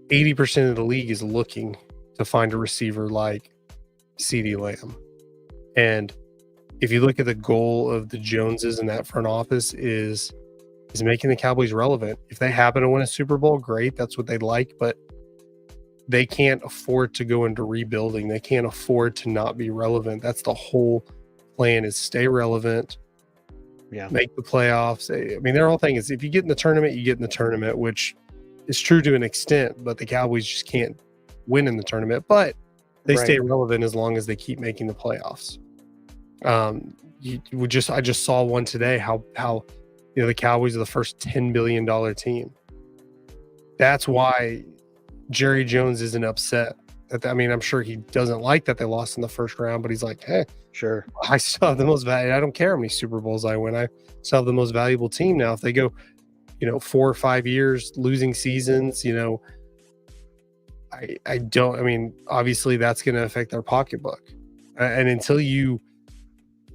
80% of the league is looking to find a receiver like CeeDee Lamb. And if you look at the goal of the Joneses in that front office is making the Cowboys relevant. If they happen to win a Super Bowl, great. That's what they'd like, but they can't afford to go into rebuilding. They can't afford to not be relevant. That's the whole plan, is stay relevant, make the playoffs. I mean, their whole thing is if you get in the tournament, you get in the tournament, which is true to an extent, but the Cowboys just can't win in the tournament. But they stay relevant as long as they keep making the playoffs. I just saw one today. How the Cowboys are the first $10 billion team. That's why Jerry Jones isn't upset. I'm sure he doesn't like that they lost in the first round, but he's like, hey, Sure. I still have the most value. I don't care how many Super Bowls I win. I still have the most valuable team now. If they go, 4 or 5 years losing seasons, I don't. Obviously that's going to affect their pocketbook, and until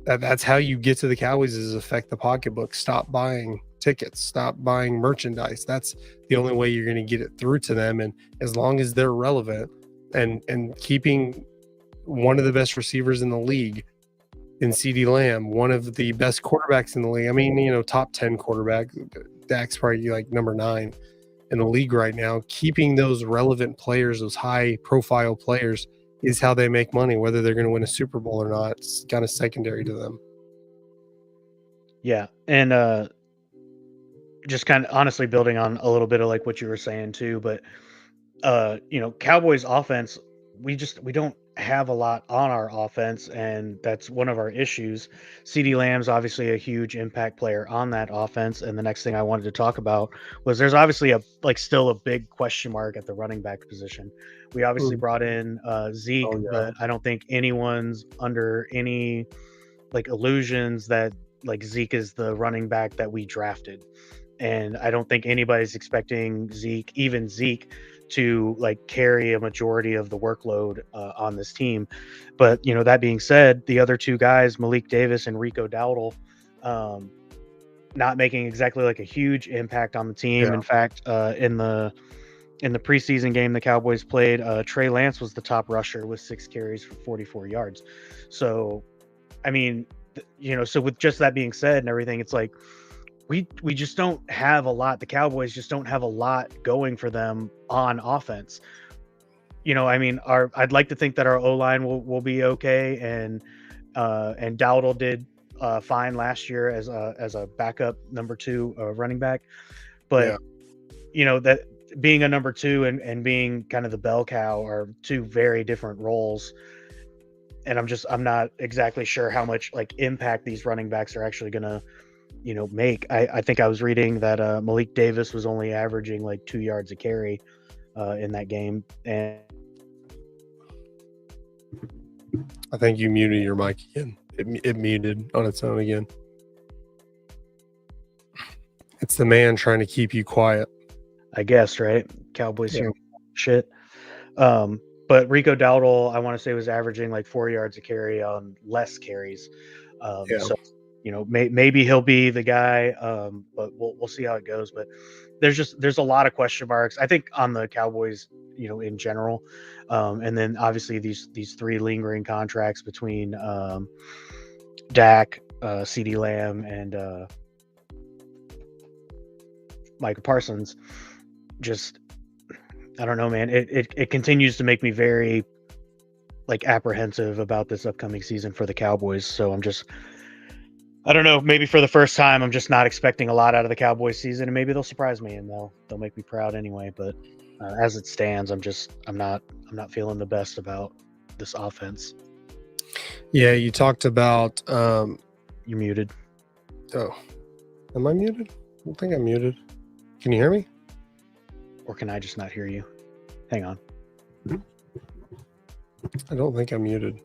that's how you get to the Cowboys is affect the pocketbook. Stop buying tickets. Stop buying merchandise. That's the only way you're going to get it through to them. And as long as they're relevant and keeping one of the best receivers in the league in CeeDee Lamb, one of the best quarterbacks in the league. Top 10 quarterback. Dak's probably like number 9 in the league right now. Keeping those relevant players, those high profile players, is how they make money. Whether they're going to win a Super Bowl or not, it's kind of secondary to them. Yeah. And just kind of honestly building on a little bit of like what you were saying too, but Cowboys offense, we don't have a lot on our offense, and that's one of our issues. CeeDee Lamb's obviously a huge impact player on that offense, and the next thing I wanted to talk about was there's obviously still a big question mark at the running back position. We obviously brought in Zeke, but I don't think anyone's under any illusions that Zeke is the running back that we drafted. And I don't think anybody's expecting Zeke to carry a majority of the workload on this team. But that being said, the other two guys, Malik Davis and Rico Dowdle, not making exactly a huge impact on the team. In fact, in the preseason game the Cowboys played, Trey Lance was the top rusher with 6 carries for 44 yards. So so with just that being said and everything, it's we just don't have a lot. The Cowboys just don't have a lot going for them on offense. I'd like to think that our O-line will be okay, and Dowdle did fine last year as a backup number 2 running back. But that being a number 2 and being kind of the bell cow are 2 very different roles. And I'm not exactly sure how much impact these running backs are actually going to make. I think I was reading that Malik Davis was only averaging 2 yards a carry in that game. And I think you muted your mic again. It muted on its own again. It's the man trying to keep you quiet, I guess, right? Cowboys shit. But Rico Dowdle, I want to say, was averaging 4 yards a carry on less carries. So maybe he'll be the guy, but we'll see how it goes. But there's a lot of question marks, I think, on the Cowboys, in general. And then obviously these 3 lingering contracts between Dak, CeeDee Lamb, and Micah Parsons. Just, I don't know, man. It continues to make me very apprehensive about this upcoming season for the Cowboys. So I don't know, maybe for the first time, I'm just not expecting a lot out of the Cowboys season, and maybe they'll surprise me and they'll make me proud anyway. But as it stands, I'm not feeling the best about this offense. Yeah, you talked about You're muted. Oh, am I muted? I don't think I'm muted. Can you hear me? Or can I just not hear you? Hang on. I don't think I'm muted.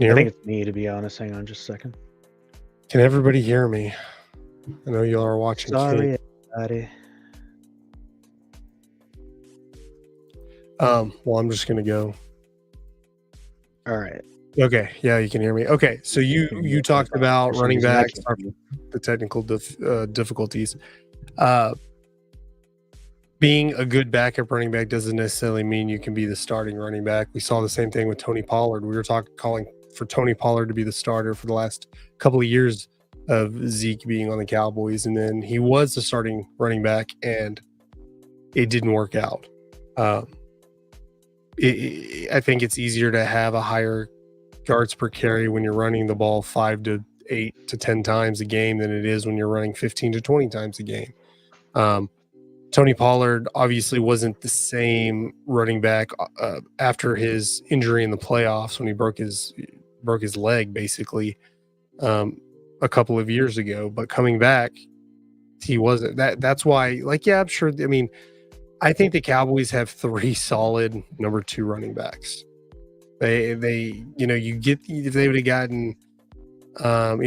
I think it's me, to be honest. Hang on just a second. Can everybody hear me? I know you all are watching. Sorry, everybody. Well, I'm just gonna go. All right. Okay. Yeah, you can hear me. Okay. So you talked about running backs, the technical difficulties. Being a good backup running back doesn't necessarily mean you can be the starting running back. We saw the same thing with Tony Pollard. We were calling for Tony Pollard to be the starter for the last couple of years of Zeke being on the Cowboys, and then he was the starting running back, and it didn't work out. I think it's easier to have a higher yards per carry when you're running the ball 5 to 8 to 10 times a game than it is when you're running 15 to 20 times a game. Tony Pollard obviously wasn't the same running back after his injury in the playoffs when he broke his leg basically a couple of years ago. But coming back, he wasn't. That's why. Like, yeah, I'm sure. I mean, I think the Cowboys have 3 solid number 2 running backs. They you get if they would have gotten, I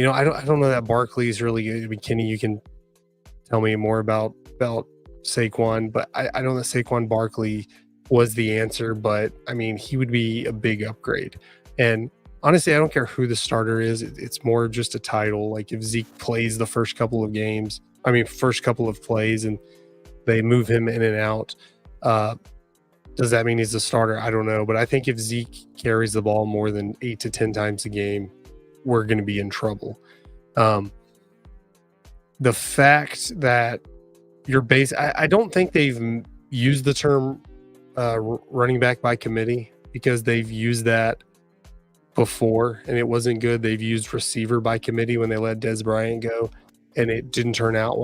don't know that Barkley is really good. I mean, Kenny, you can tell me more about Saquon, but I don't know that Saquon Barkley was the answer, but I mean, he would be a big upgrade. And honestly, I don't care who the starter is. It's more just a title. Like if Zeke plays the first couple of plays and they move him in and out, does that mean he's a starter? I don't know. But I think if Zeke carries the ball more than 8 to 10 times a game, we're going to be in trouble. The fact that I don't think they've used the term running back by committee because they've used that before and it wasn't good. They've used receiver by committee when they let Des Bryant go and it didn't turn out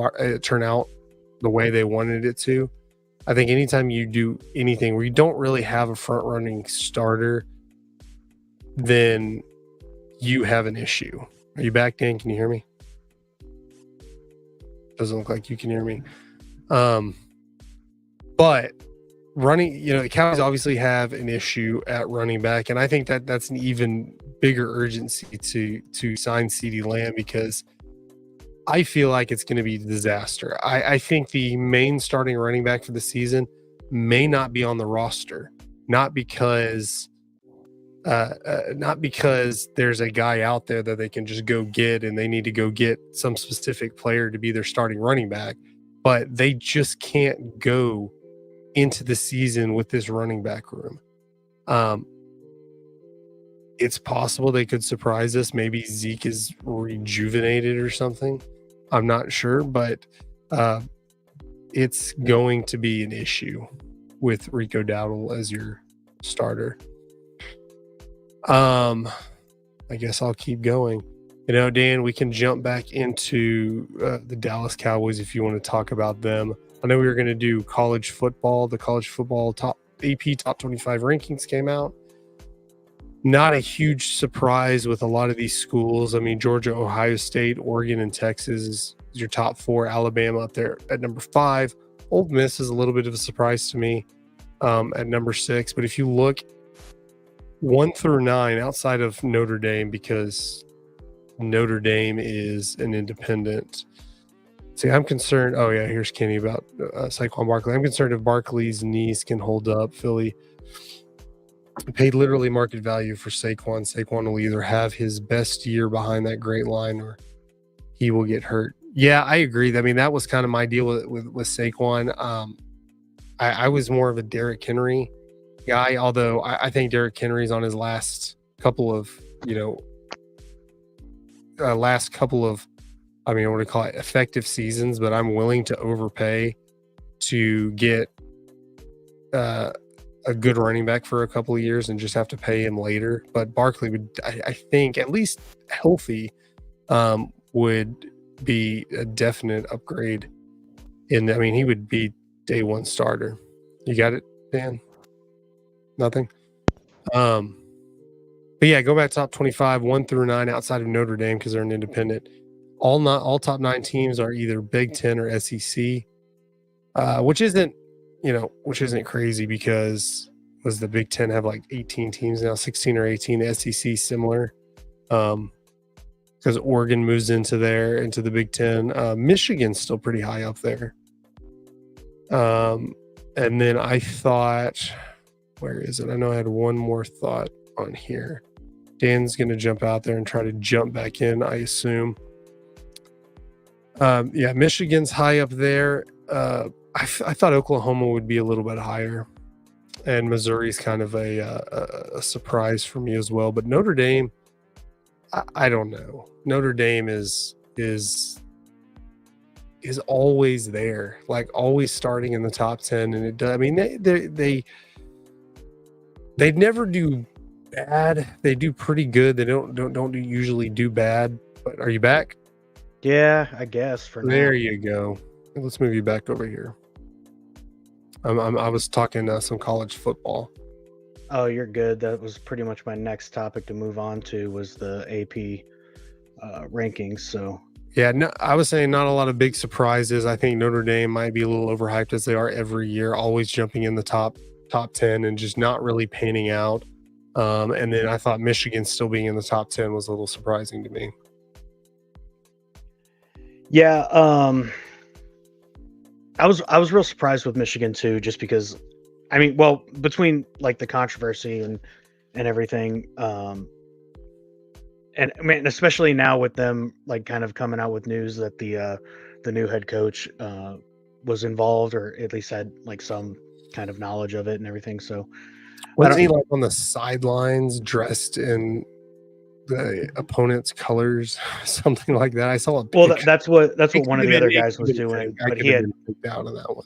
the way they wanted it to. I think anytime you do anything where you don't really have a front running starter, then you have an issue. Are you back, Dan? Can you hear me? Doesn't look like you can hear me. But running, the Cowboys obviously have an issue at running back, and I think that's an even bigger urgency to sign CeeDee Lamb because I feel like it's going to be a disaster. I think the main starting running back for the season may not be on the roster, not because there's a guy out there that they can just go get and they need to go get some specific player to be their starting running back, but they just can't go into the season with this running back room. It's possible they could surprise us. Maybe Zeke is rejuvenated or something. I'm not sure, but it's going to be an issue with Rico Dowdle as your starter. I guess I'll keep going. Dan, we can jump back into the Dallas Cowboys if you want to talk about them. I know we were going to do college football. The college football AP top 25 rankings came out. Not a huge surprise with a lot of these schools. I mean, Georgia, Ohio State, Oregon, and Texas is your top 4. Alabama up there at number 5. Ole Miss is a little bit of a surprise to me at number 6. But if you look 1 through 9 outside of Notre Dame, because Notre Dame is an independent. See, I'm concerned. Oh, yeah, here's Kenny about Saquon Barkley. I'm concerned if Barkley's knees can hold up. Philly paid literally market value for Saquon. Saquon will either have his best year behind that great line or he will get hurt. Yeah, I agree. I mean, that was kind of my deal with Saquon. I was more of a Derrick Henry guy, although I think Derrick Henry's on his last couple of, I want to call it effective seasons, but I'm willing to overpay to get a good running back for a couple of years and just have to pay him later. But Barkley would, I think, at least healthy, would be a definite upgrade. He would be day 1 starter. You got it, Dan? Nothing? But yeah, go back to top 25, 1 through 9 outside of Notre Dame because they're an independent. All top 9 teams are either Big Ten or SEC, which isn't crazy because the Big Ten have like 18 teams now, 16 or 18. The SEC similar, because Oregon moves into the Big Ten. Michigan's still pretty high up there. And then I thought, where is it? I know I had one more thought on here. Dan's going to jump out there and try to jump back in, I assume. Yeah, Michigan's high up there. I thought Oklahoma would be a little bit higher, and Missouri's kind of a surprise for me as well. But Notre Dame, I don't know. Notre Dame is always there, like always starting in the top 10, and it does. I mean, they never do bad. They do pretty good. They don't usually do bad. But are you back? Yeah, I guess for now. There you go. Let's move you back over here. I was talking some college football. Oh, you're good. That was pretty much my next topic to move on to was the AP rankings. So Yeah, no, I was saying not a lot of big surprises. I think Notre Dame might be a little overhyped as they are every year, always jumping in the top 10 and just not really panning out. And then I thought Michigan still being in the top 10 was a little surprising to me. yeah, I was real surprised with Michigan too, just because I mean, well, between like the controversy and everything, and I mean, especially now with them like kind of coming out with news that the new head coach was involved or at least had like some kind of knowledge of it and everything. So Wasn't he like on the sidelines dressed in the opponent's colors, something like that? I saw a well, picture. that's what It one could of have the other been- it guys could was have been doing, fake. I but could he have had been freaked out on that one.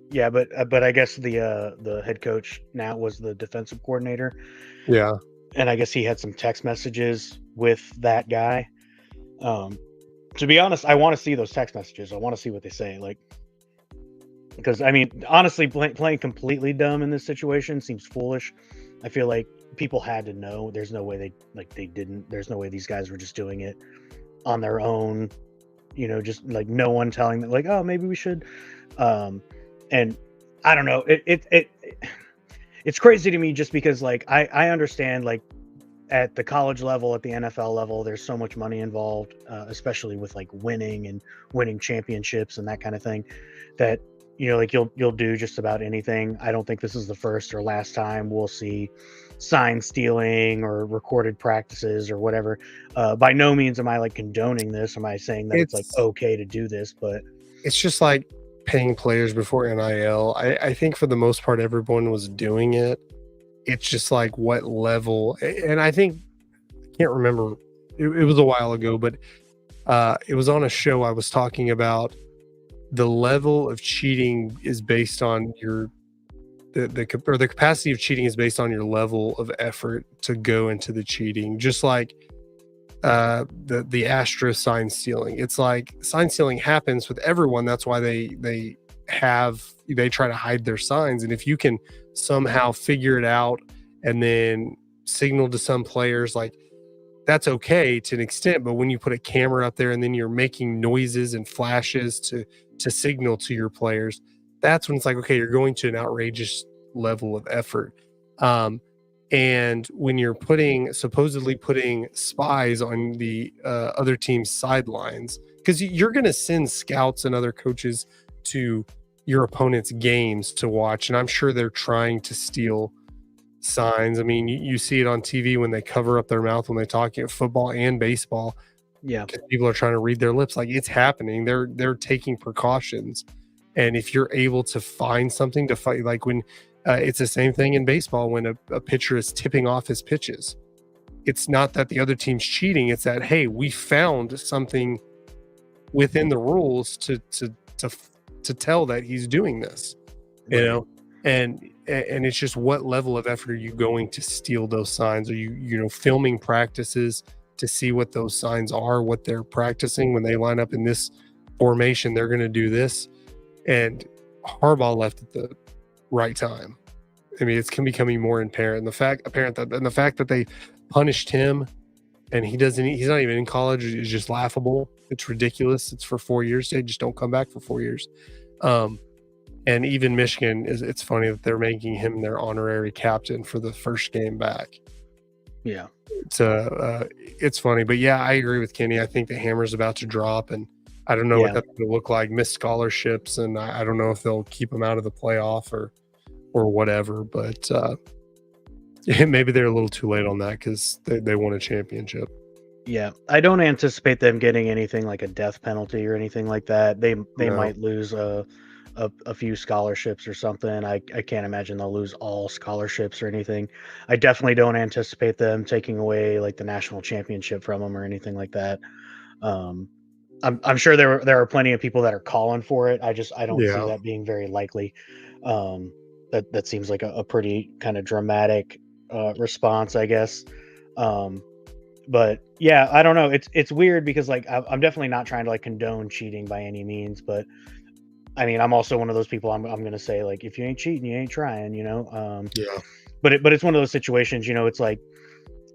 yeah, but I guess the head coach now was the defensive coordinator, Yeah. and I guess he had some text messages with that guy. To be honest, I want to see those text messages. I want to see what they say, like, because I mean, honestly, playing completely dumb in this situation seems foolish. I feel like people had to know. There's no way they didn't. There's no way these guys were just doing it on their own. You know, just like no one telling them, like, oh, maybe we should. And I don't know. It's crazy to me just because like I understand like at the college level, at the NFL level, there's so much money involved, especially with like winning championships and that kind of thing, that you know like you'll do just about anything. I don't think this is the first or last time we'll see sign stealing or recorded practices or whatever. By no means am I like condoning this. Am I saying that it's like okay to do this? But It's just like paying players before NIL. I think for the most part, everyone was doing it. It's just like what level, and I think I can't remember. It was a while ago, but it was on a show. I was talking about the level of cheating is based on your the capacity of cheating is based on your level of effort to go into the cheating. Just like the Astra sign stealing. It's like sign stealing happens with everyone. That's why they try to hide their signs. And if you can somehow figure it out and then signal to some players, like that's okay to an extent. But when you put a camera up there and then you're making noises and flashes to signal to your players, that's when it's like, okay, you're going to an outrageous level of effort. And when you're supposedly putting spies on the other team's sidelines, because you're going to send scouts and other coaches to your opponent's games to watch, and I'm sure they're trying to steal signs. I mean, you see it on TV when they cover up their mouth when they talk football and baseball. yeah, Because people are trying to read their lips. Like it's happening. They're taking precautions, and if you're able to find something to fight, like when it's the same thing in baseball when a pitcher is tipping off his pitches. It's not that the other team's cheating. It's that, hey, we found something within the rules to tell that he's doing this, you know, and it's just what level of effort are you going to steal those signs? Are you filming practices to see what those signs are, what they're practicing when they line up in this formation, they're going to do this. And Harbaugh left at the right time. I mean, it's becoming more apparent. The fact that they punished him and he's not even in college is just laughable. It's ridiculous. It's for 4 years. They just don't come back for 4 years. And even Michigan it's funny that they're making him their honorary captain for the first game back. yeah. It's funny, but yeah, I agree with Kenny. I think the hammer's about to drop, and I don't know what that's going to look like. Missed scholarships, and I don't know if they'll keep them out of the playoff or whatever. But maybe they're a little too late on that because they won a championship. Yeah, I don't anticipate them getting anything like a death penalty or anything like that. They might lose a few scholarships or something. I can't imagine they'll lose all scholarships or anything. I definitely don't anticipate them taking away like the national championship from them or anything like that. I'm sure there are plenty of people that are calling for it. I don't see that being very likely. That seems like a pretty kind of dramatic response, I guess. But yeah, I don't know. It's weird because like I'm definitely not trying to like condone cheating by any means, but I mean I'm also one of those people. I'm gonna say like if you ain't cheating, you ain't trying. Yeah. But it's one of those situations. It's like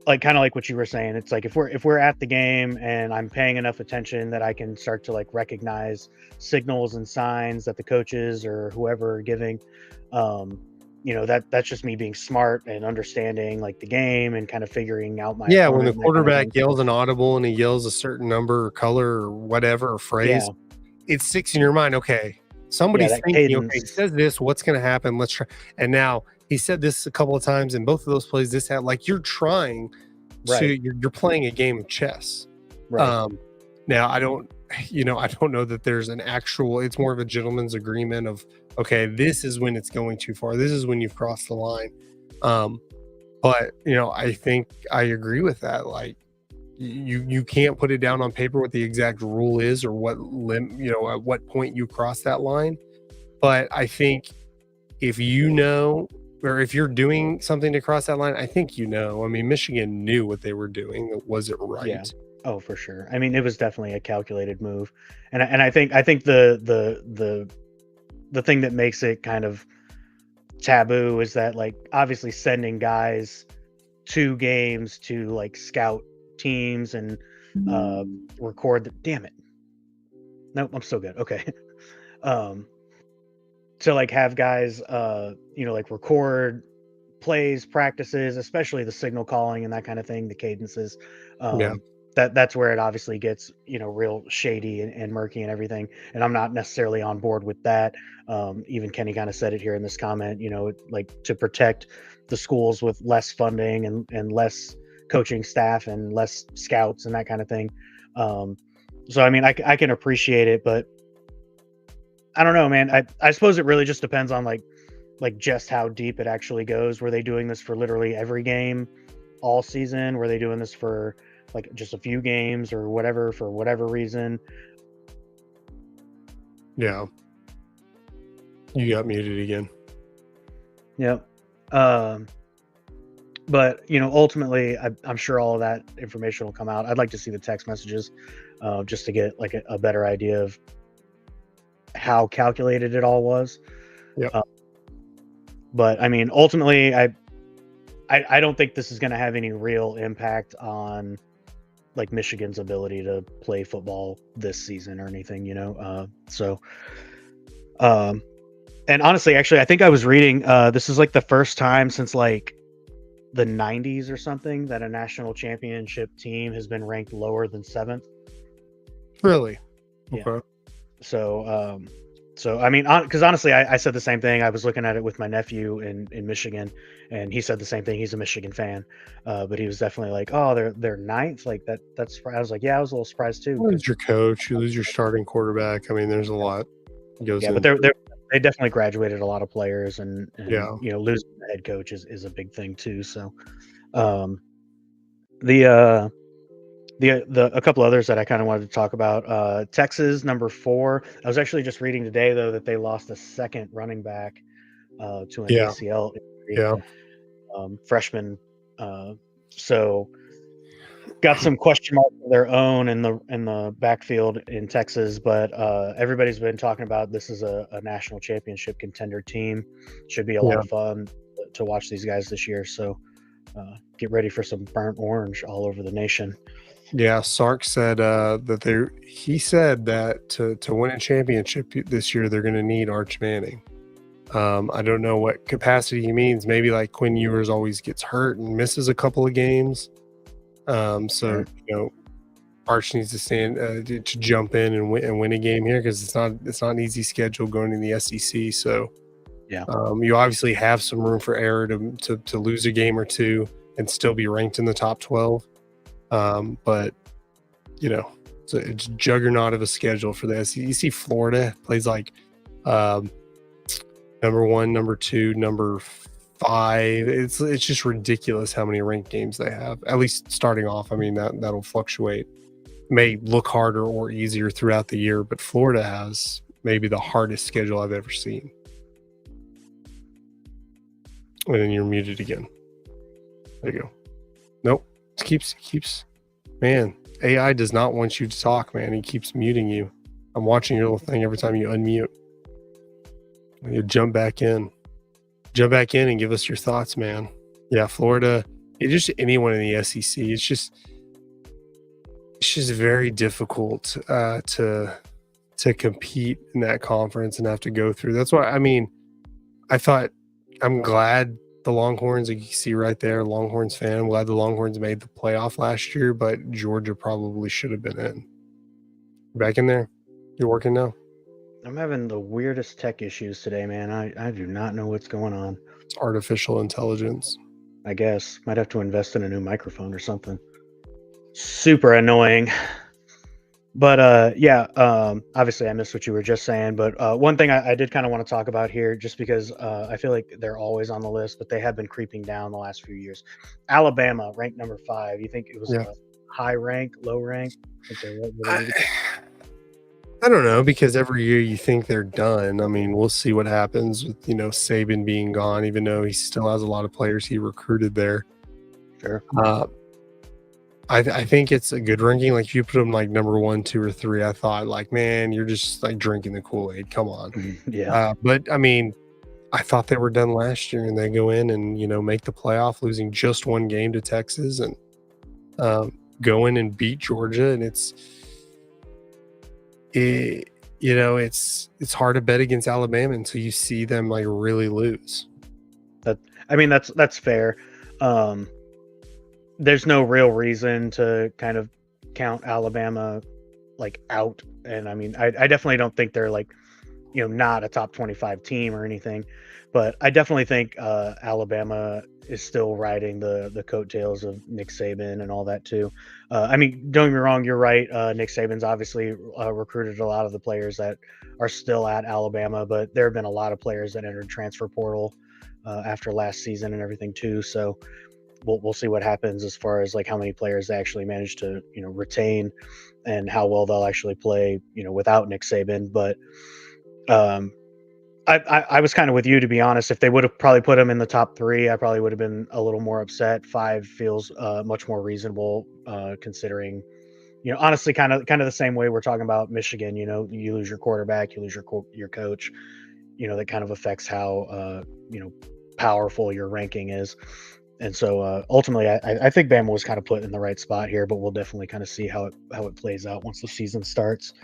kind of like what you were saying. It's like if we're at the game and I'm paying enough attention that I can start to like recognize signals and signs that the coaches or whoever are giving. Um, that's just me being smart and understanding like the game and kind of figuring out my Yeah, when the opponent and that kind of quarterback thing. yells an audible and he yells a certain number or color or whatever or phrase, Yeah, it sticks in your mind. Okay, yeah, somebody's that thinking, okay, he cadence. says this, what's going to happen? Let's try. And now he said this a couple of times in both of those plays. This had like you're trying to, Right, you're playing a game of chess. right. Um, now I don't, I don't know that there's an actual. It's more of a gentleman's agreement of okay, this is when it's going too far. This is when you've crossed the line. Um, but I think I agree with that. Like you can't put it down on paper what the exact rule is or what at what point you cross that line. But I think if or if you're doing something to cross that line, I think I mean, Michigan knew what they were doing. Was it Yeah. right? Oh, for sure. I mean, it was definitely a calculated move, and I think the thing that makes it kind of taboo is that like obviously sending guys to games to like scout teams and uh record the damn it. Nope, I'm still good. Okay. um to like have guys like record plays, practices, especially the signal calling and that kind of thing, the cadences. Yeah. That's where it obviously gets real shady and murky and everything. And I'm not necessarily on board with that. Even Kenny kind of said it here in this comment. Like to protect the schools with less funding and less coaching staff and less scouts and that kind of thing. So I mean, I can appreciate it, but I don't know, man. I suppose it really just depends on like just how deep it actually goes. Were they doing this for literally every game all season? Were they doing this for like just a few games or whatever for whatever reason? Yeah. You got muted again. Yep. Um, but ultimately, I'm sure all of that information will come out. I'd like to see the text messages, just to get like a better idea of how calculated it all was. Yep. But I mean, ultimately, I don't think this is going to have any real impact on like Michigan's ability to play football this season or anything, so and honestly, actually, I think I was reading this is like the first time since like the 90s or something that a national championship team has been ranked lower than 7th. Really? Yeah. Okay. So I mean, because honestly, I said the same thing. I was looking at it with my nephew in Michigan, and he said the same thing. He's a Michigan fan, but he was definitely like, "Oh, they're ninth." Like that's. I was like, "Yeah, I was a little surprised too." You lose your coach, you lose your starting quarterback. I mean, there's a lot goes Yeah, but into it. they definitely graduated a lot of players, and Yeah. losing the head coach is a big thing too. So, um, the the a couple others that I kind of wanted to talk about. Texas number 4. I was actually just reading today though that they lost a second running back to an Yeah. ACL injury, Yeah. freshman. So got some question marks of their own in the backfield in Texas, but everybody's been talking about this is a national championship contender team. Should be a lot Yeah. of fun to watch these guys this year. So get ready for some burnt orange all over the nation. Yeah, Sark said he said that to win a championship this year, they're going to need Arch Manning. I don't know what capacity he means. Maybe like Quinn Ewers always gets hurt and misses a couple of games. So Right. Arch needs to stand to jump in and win a game here because it's not an easy schedule going to the SEC. So Yeah. you obviously have some room for error to lose a game or two and still be ranked in the top 12. But it's a juggernaut of a schedule for the SEC. You see Florida plays like number 1, number 2, number 5. It's just ridiculous how many ranked games they have. At least starting off. I mean that'll fluctuate. May look harder or easier throughout the year, but Florida has maybe the hardest schedule I've ever seen. And then you're muted again. There you go. Nope. It keeps Man, AI does not want you to talk, man. He keeps muting you. I'm watching your little thing every time you unmute. You jump back in. Jump back in and give us your thoughts, man. Yeah, Florida, just anyone in the SEC. It's just very difficult to compete in that conference and have to go through. That's why, I mean, I'm glad the Longhorns, like you see right there, Longhorns fan. I'm glad the Longhorns made the playoff last year, but Georgia probably should have been in. Back in there? You're working now? I'm having the weirdest tech issues today, man. I do not know what's going on. It's artificial intelligence. I guess might have to invest in a new microphone or something. Super annoying. But obviously I missed what you were just saying. But one thing I did kind of want to talk about here, just because I feel like they're always on the list, but they have been creeping down the last few years. Alabama, ranked number 5. You think it was a high rank, low rank? I don't know, because every year you think they're done. I mean, we'll see what happens with, Saban being gone, even though he still has a lot of players he recruited there. Sure. I think it's a good ranking. Like, if you put them like number 1, 2, or 3, I thought, like, man, you're just like drinking the Kool-Aid. Come on. Yeah. But I mean, I thought they were done last year, and they go in and make the playoff, losing just one game to Texas, and go in and beat Georgia, and it's hard to bet against Alabama until you see them like really lose. That's fair. There's no real reason to kind of count Alabama like out. And I mean, I definitely don't think they're like, not a top 25 team or anything, but I definitely think Alabama is still riding the coattails of Nick Saban and all that too. I mean, don't get me wrong, you're right. Nick Saban's obviously recruited a lot of the players that are still at Alabama, but there have been a lot of players that entered transfer portal after last season and everything too. So we'll see what happens as far as like how many players they actually manage to retain and how well they'll actually play without Nick Saban. But I was kind of with you, to be honest. If they would have probably put him in the top 3, I probably would have been a little more upset. 5 feels much more reasonable, considering, honestly, kind of the same way we're talking about Michigan. You lose your quarterback, you lose your coach. That kind of affects how powerful your ranking is. And so ultimately, I think Bama was kind of put in the right spot here, but we'll definitely kind of see how it plays out once the season starts.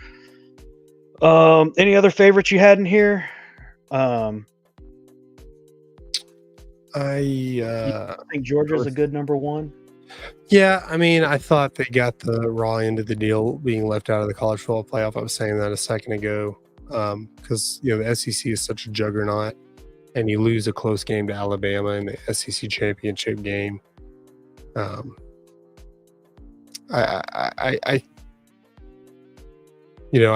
Any other favorites you had in here? I think Georgia's a good number 1. Yeah, I mean, I thought they got the raw end of the deal being left out of the college football playoff. I was saying that a second ago, because the SEC is such a juggernaut, and you lose a close game to Alabama in the SEC championship game. I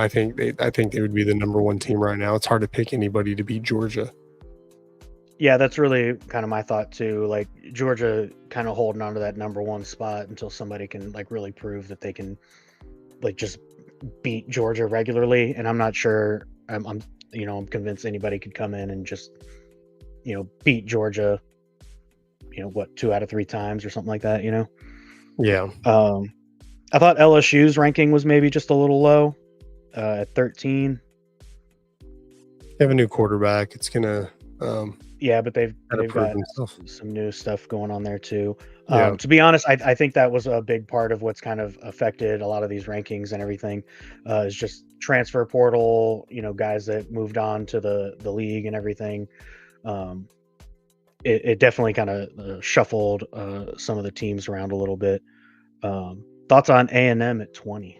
think they would be the number 1 team right now. It's hard to pick anybody to beat Georgia. Yeah, that's really kind of my thought too. Like, Georgia kind of holding on to that number 1 spot until somebody can like really prove that they can like just beat Georgia regularly. And I'm not sure. I'm convinced anybody could come in and just beat Georgia. 2 out of 3 times or something like that. Yeah. I thought LSU's ranking was maybe just a little low. At 13. They have a new quarterback. It's gonna but they've got some new stuff going on there too. To be honest, I think that was a big part of what's kind of affected a lot of these rankings and everything. Is just transfer portal, guys that moved on to the league and everything. It definitely kind of shuffled some of the teams around a little bit. Thoughts on A&M at 20?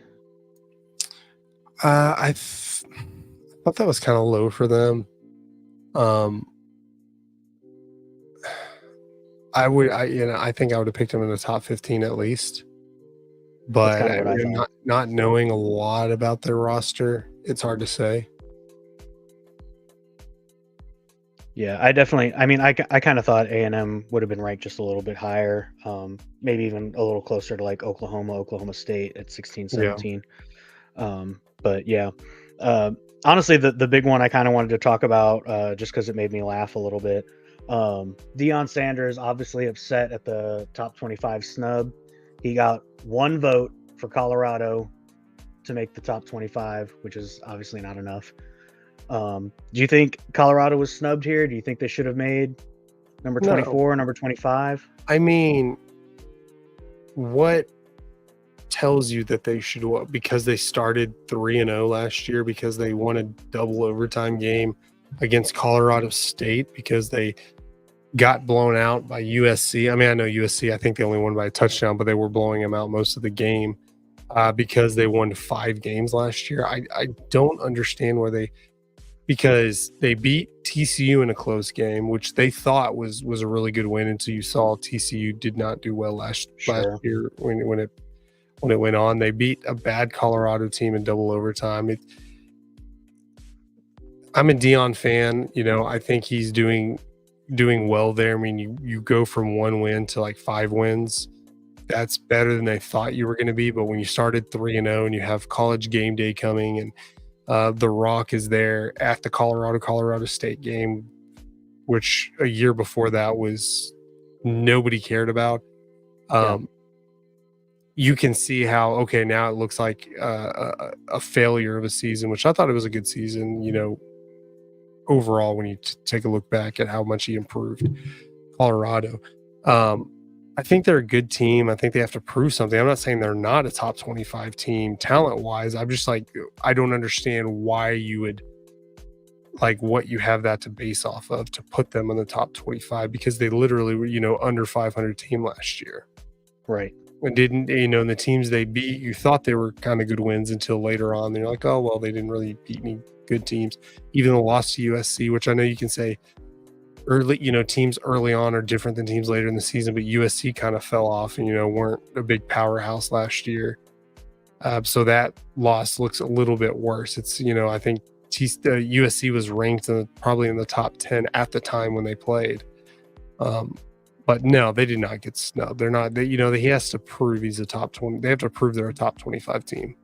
I thought that was kind of low for them. I think I would have picked them in the top 15 at least. But not knowing a lot about their roster, it's hard to say. Yeah, I kind of thought A&M would have been ranked just a little bit higher, maybe even a little closer to like Oklahoma State at 16, 17. Yeah. But yeah, honestly, the big one I kind of wanted to talk about just because it made me laugh a little bit. Deion Sanders obviously upset at the top 25 snub. He got one vote for Colorado to make the top 25, which is obviously not enough. Do you think Colorado was snubbed here? Do you think they should have made number 24, number 25? I mean, what tells you that they should, because they started 3-0 last year, because they won a double overtime game against Colorado State, because they got blown out by USC. I mean, I know USC, I think they only won by a touchdown, but they were blowing them out most of the game because they won 5 games last year. I don't understand where because they beat TCU in a close game, which they thought was a really good win until you saw TCU did not do well last year when it went on. They beat a bad Colorado team in double overtime. I'm a Deion fan. I think he's doing well there. I mean, you go from 1 win to like 5 wins. That's better than they thought you were going to be. But when you started 3-0 and you have College game day coming, and The Rock is there at the Colorado State game, which a year before that was nobody cared about. You can see how, okay, now it looks like a failure of a season, which I thought it was a good season, overall, when you take a look back at how much he improved Colorado. I think they're a good team. I think they have to prove something. I'm not saying they're not a top 25 team talent-wise. I'm just like, I don't understand why you would, like, what you have that to base off of to put them in the top 25, because they literally were, under 500 team last year. Right. And didn't, and the teams they beat, you thought they were kind of good wins until later on. They're like, oh, well, they didn't really beat any good teams. Even the loss to USC, which I know you can say early, teams early on are different than teams later in the season, but USC kind of fell off and, weren't a big powerhouse last year. So that loss looks a little bit worse. It's, I think USC was ranked probably in the top 10 at the time when they played. But no, they did not get snubbed. They're not, he has to prove he's a top 20. They have to prove they're a top 25 team.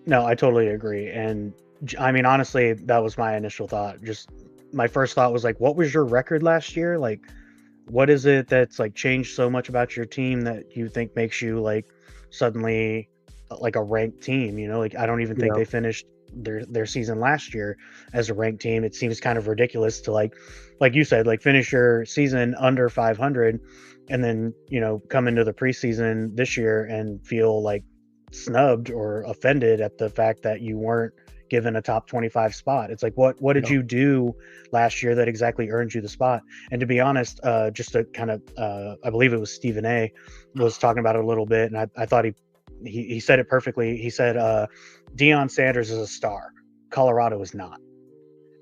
No, I totally agree. And I mean, honestly, that was my initial thought. Just my first thought was like, what was your record last year? Like, what is it that's like changed so much about your team that you think makes you like suddenly like a ranked team? Like, I don't even think they finished their season last year as a ranked team. It seems kind of ridiculous to like you said, like finish your season under 500 and then, come into the preseason this year and feel like snubbed or offended at the fact that you weren't given a top 25 spot. It's like, what did you do last year that exactly earned you the spot? And to be honest, just to kind of, I believe it was Stephen A was talking about it a little bit. And I thought he said it perfectly. He said, Deion Sanders is a star. Colorado is not.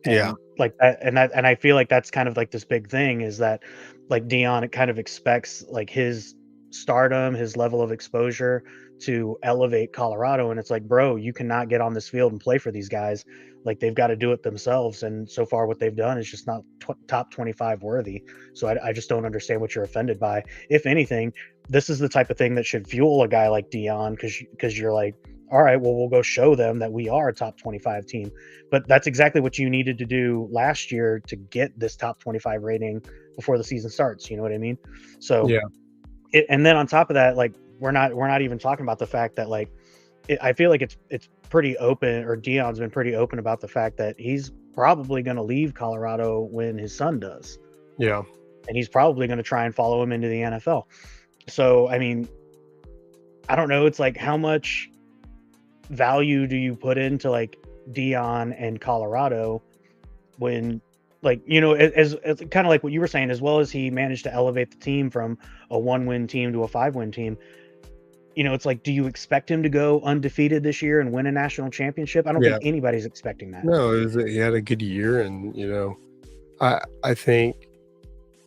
And like that, and I feel like that's kind of like this big thing is that like Deion kind of expects like his stardom, his level of exposure to elevate Colorado. And it's like, bro, you cannot get on this field and play for these guys. Like they've got to do it themselves. And so far what they've done is just not top 25 worthy. So I just don't understand what you're offended by. If anything, this is the type of thing that should fuel a guy like Deion, because you're like, all right, well, we'll go show them that we are a top 25 team. But that's exactly what you needed to do last year to get this top 25 rating before the season starts. You know what I mean? So and then on top of that, like we're not even talking about the fact that like I feel like it's pretty open, or Deion's been pretty open about the fact that he's probably going to leave Colorado when his son does. Yeah, and he's probably going to try and follow him into the NFL. So I mean, I don't know. It's like, how much value do you put into like Deion and Colorado when, like, as kind of like what you were saying, as well as he managed to elevate the team from a 1-win team to a 5-win team, it's like, do you expect him to go undefeated this year and win a national championship? I don't think anybody's expecting that. No, he had a good year, and I think,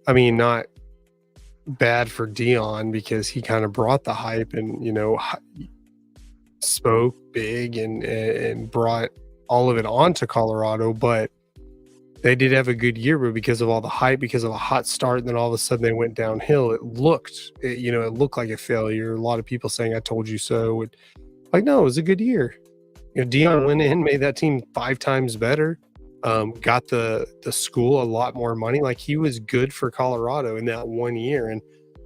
I mean, not bad for Deion, because he kind of brought the hype and spoke big and brought all of it onto Colorado, but they did have a good year. But because of all the hype, because of a hot start, and then all of a sudden they went downhill, it looked like a failure. A lot of people saying, I told you so. Like, no, it was a good year. Deion went in, made that team 5 times better, got the school a lot more money. Like, he was good for Colorado in that 1 year. And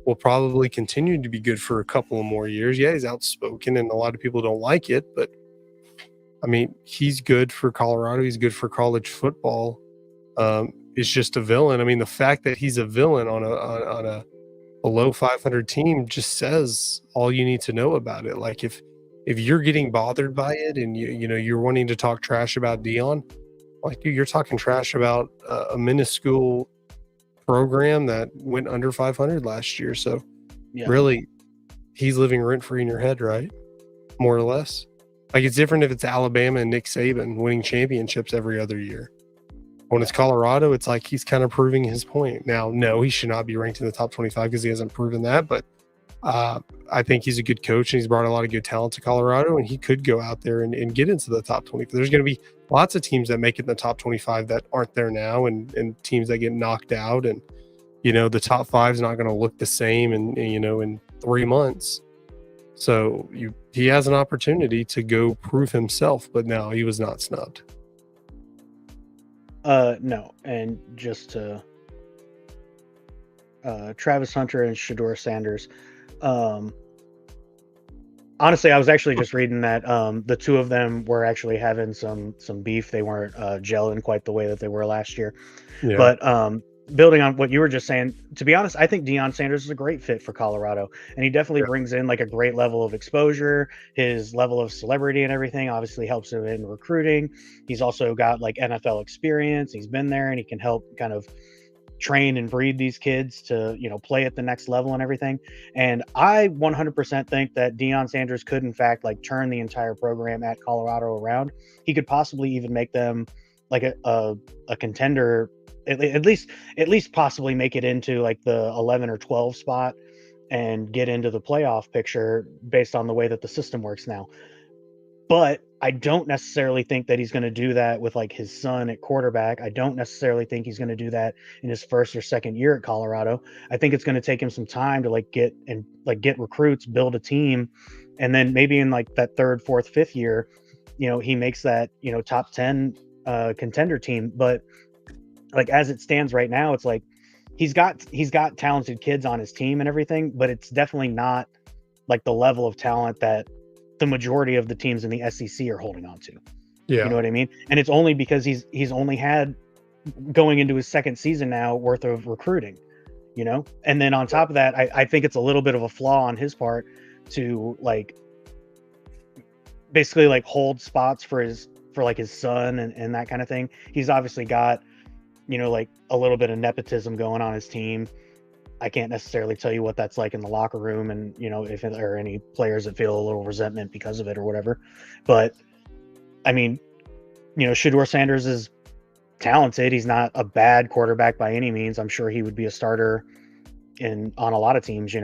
will probably continue to be good for a couple of more years. Yeah, he's outspoken and a lot of people don't like it, but I mean, he's good for Colorado. He's good for college football. It's just a villain. I mean, the fact that he's a villain on a below 500 team just says all you need to know about it. Like if you're getting bothered by it and you're wanting to talk trash about Dion, like dude, you're talking trash about a minuscule program that went under 500 last year. So really, he's living rent free in your head, right? More or less. Like it's different if it's Alabama and Nick Saban winning championships every other year. When it's Colorado, it's like he's kind of proving his point. Now, no, he should not be ranked in the top 25 because he hasn't proven that. But I think he's a good coach and he's brought a lot of good talent to Colorado, and he could go out there and get into the top 20. There's going to be lots of teams that make it in the top 25 that aren't there now, and teams that get knocked out. And, the top 5 is not going to look the same in 3 months. So he has an opportunity to go prove himself, but no, he was not snubbed. No, and just to Travis Hunter and Shedeur Sanders. Honestly, I was actually just reading that the two of them were actually having some beef. They weren't gelling quite the way that they were last year. Yeah. But building on what you were just saying, to be honest, I think Deion Sanders is a great fit for Colorado, and he definitely brings in like a great level of exposure. His level of celebrity and everything obviously helps him in recruiting. He's also got like NFL experience. He's been there, and he can help kind of train and breed these kids to, play at the next level and everything. And I 100% think that Deion Sanders could, in fact, like turn the entire program at Colorado around. He could possibly even make them like a contender, at least possibly make it into like the 11 or 12 spot and get into the playoff picture based on the way that the system works now. But I don't necessarily think that he's going to do that with like his son at quarterback. I don't necessarily think he's going to do that in his first or second year at Colorado. I think it's going to take him some time to get recruits, build a team. And then maybe in like that third, fourth, fifth year, he makes that, top 10 contender team. But like, as it stands right now, it's like, he's got talented kids on his team and everything, but it's definitely not like the level of talent that the majority of the teams in the SEC are holding on to. Yeah. You know what I mean? And it's only because he's only had, going into his second season now, worth of recruiting, and then on top of that, I think it's a little bit of a flaw on his part to like basically like hold spots for his son and that kind of thing. He's obviously got, like a little bit of nepotism going on his team. I can't necessarily tell you what that's like in the locker room, and if there are any players that feel a little resentment because of it or whatever. But I mean, Shedeur Sanders is talented. He's not a bad quarterback by any means. I'm sure he would be a starter on a lot of teams,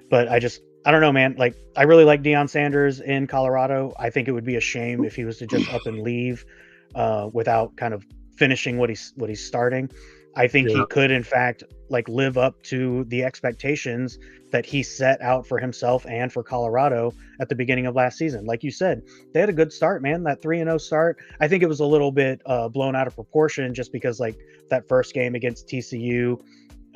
but I don't know, man. Like, I really like Deion Sanders in Colorado. I think it would be a shame if he was to just up and leave without kind of finishing what he's starting. I think he could, in fact, like live up to the expectations that he set out for himself and for Colorado at the beginning of last season. Like you said, they had a good start, man. That 3-0 start. I think it was a little bit blown out of proportion just because like that first game against TCU,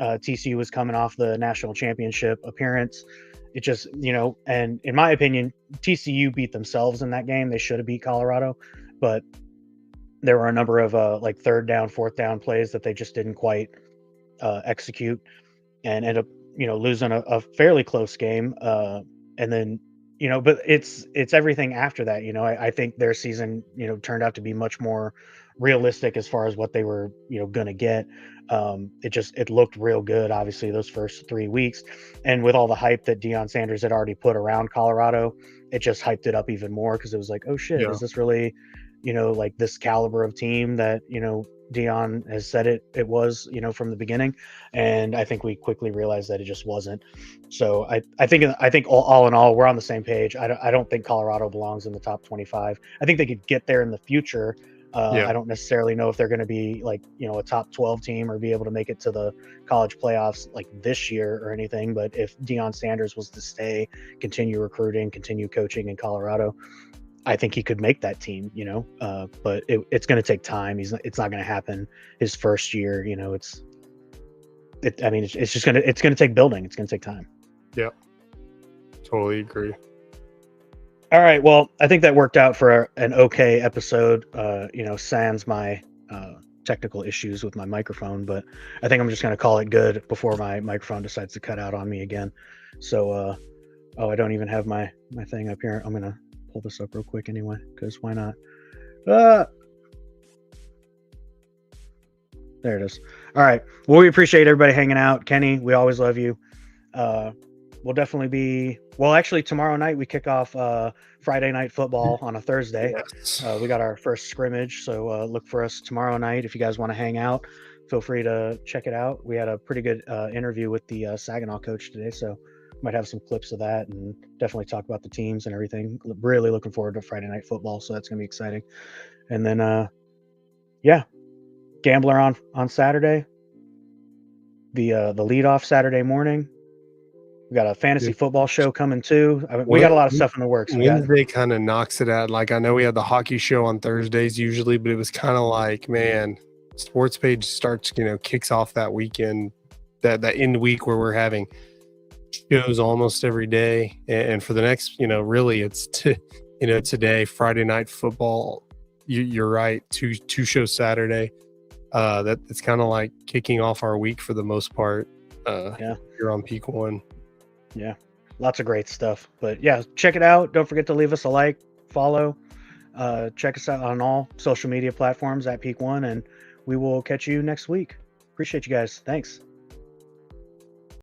TCU was coming off the national championship appearance. It just, and in my opinion, TCU beat themselves in that game. They should have beat Colorado, but there were a number of like third down, fourth down plays that they just didn't quite execute, and end up, losing a fairly close game. And then, but it's everything after that. I think their season, turned out to be much more realistic as far as what they were, going to get. It looked real good, obviously, those first 3 weeks. And with all the hype that Deion Sanders had already put around Colorado, it just hyped it up even more because it was like, oh shit, is this really, like this caliber of team that, Deion has said it was, from the beginning. And I think we quickly realized that it just wasn't. So I think all in all, we're on the same page. I don't think Colorado belongs in the top 25. I think they could get there in the future. I don't necessarily know if they're going to be like, a top 12 team or be able to make it to the college playoffs like this year or anything. But if Deion Sanders was to stay, continue recruiting, continue coaching in Colorado, I think he could make that team, but it's going to take time. It's not going to happen his first year. it's just gonna take building. It's gonna take time. Yeah, totally agree. All right. Well, I think that worked out for an okay episode. Sans my technical issues with my microphone, but I think I'm just gonna call it good before my microphone decides to cut out on me again. So, I don't even have my thing up here. I'm gonna pull this up real quick anyway, because why not? There it is. All right. Well, we appreciate everybody hanging out. Kenny, we always love you. We'll definitely be. Well, actually, tomorrow night we kick off Friday night football on a Thursday. Yes. We got our first scrimmage, so look for us tomorrow night. If you guys want to hang out, feel free to check it out. We had a pretty good interview with the Saginaw coach today, so might have some clips of that and definitely talk about the teams and everything. Really looking forward to Friday night football, so that's gonna be exciting. And then, Gambler on Saturday. The leadoff Saturday morning. We got a fantasy football show coming too. We got a lot of stuff in the works. Wednesday kind of knocks it out. Like, I know we had the hockey show on Thursdays usually, but it was kind of like, man, Sports Page starts, kicks off that weekend, that end week where we're having shows almost every day. And for the next, really it's today, Friday night football. You're right. Two shows Saturday. It's kind of like kicking off our week for the most part. You're on Peak One. Yeah, lots of great stuff. But yeah, check it out. Don't forget to leave us a like, follow. Check us out on all social media platforms at Peak One, and we will catch you next week. Appreciate you guys. Thanks.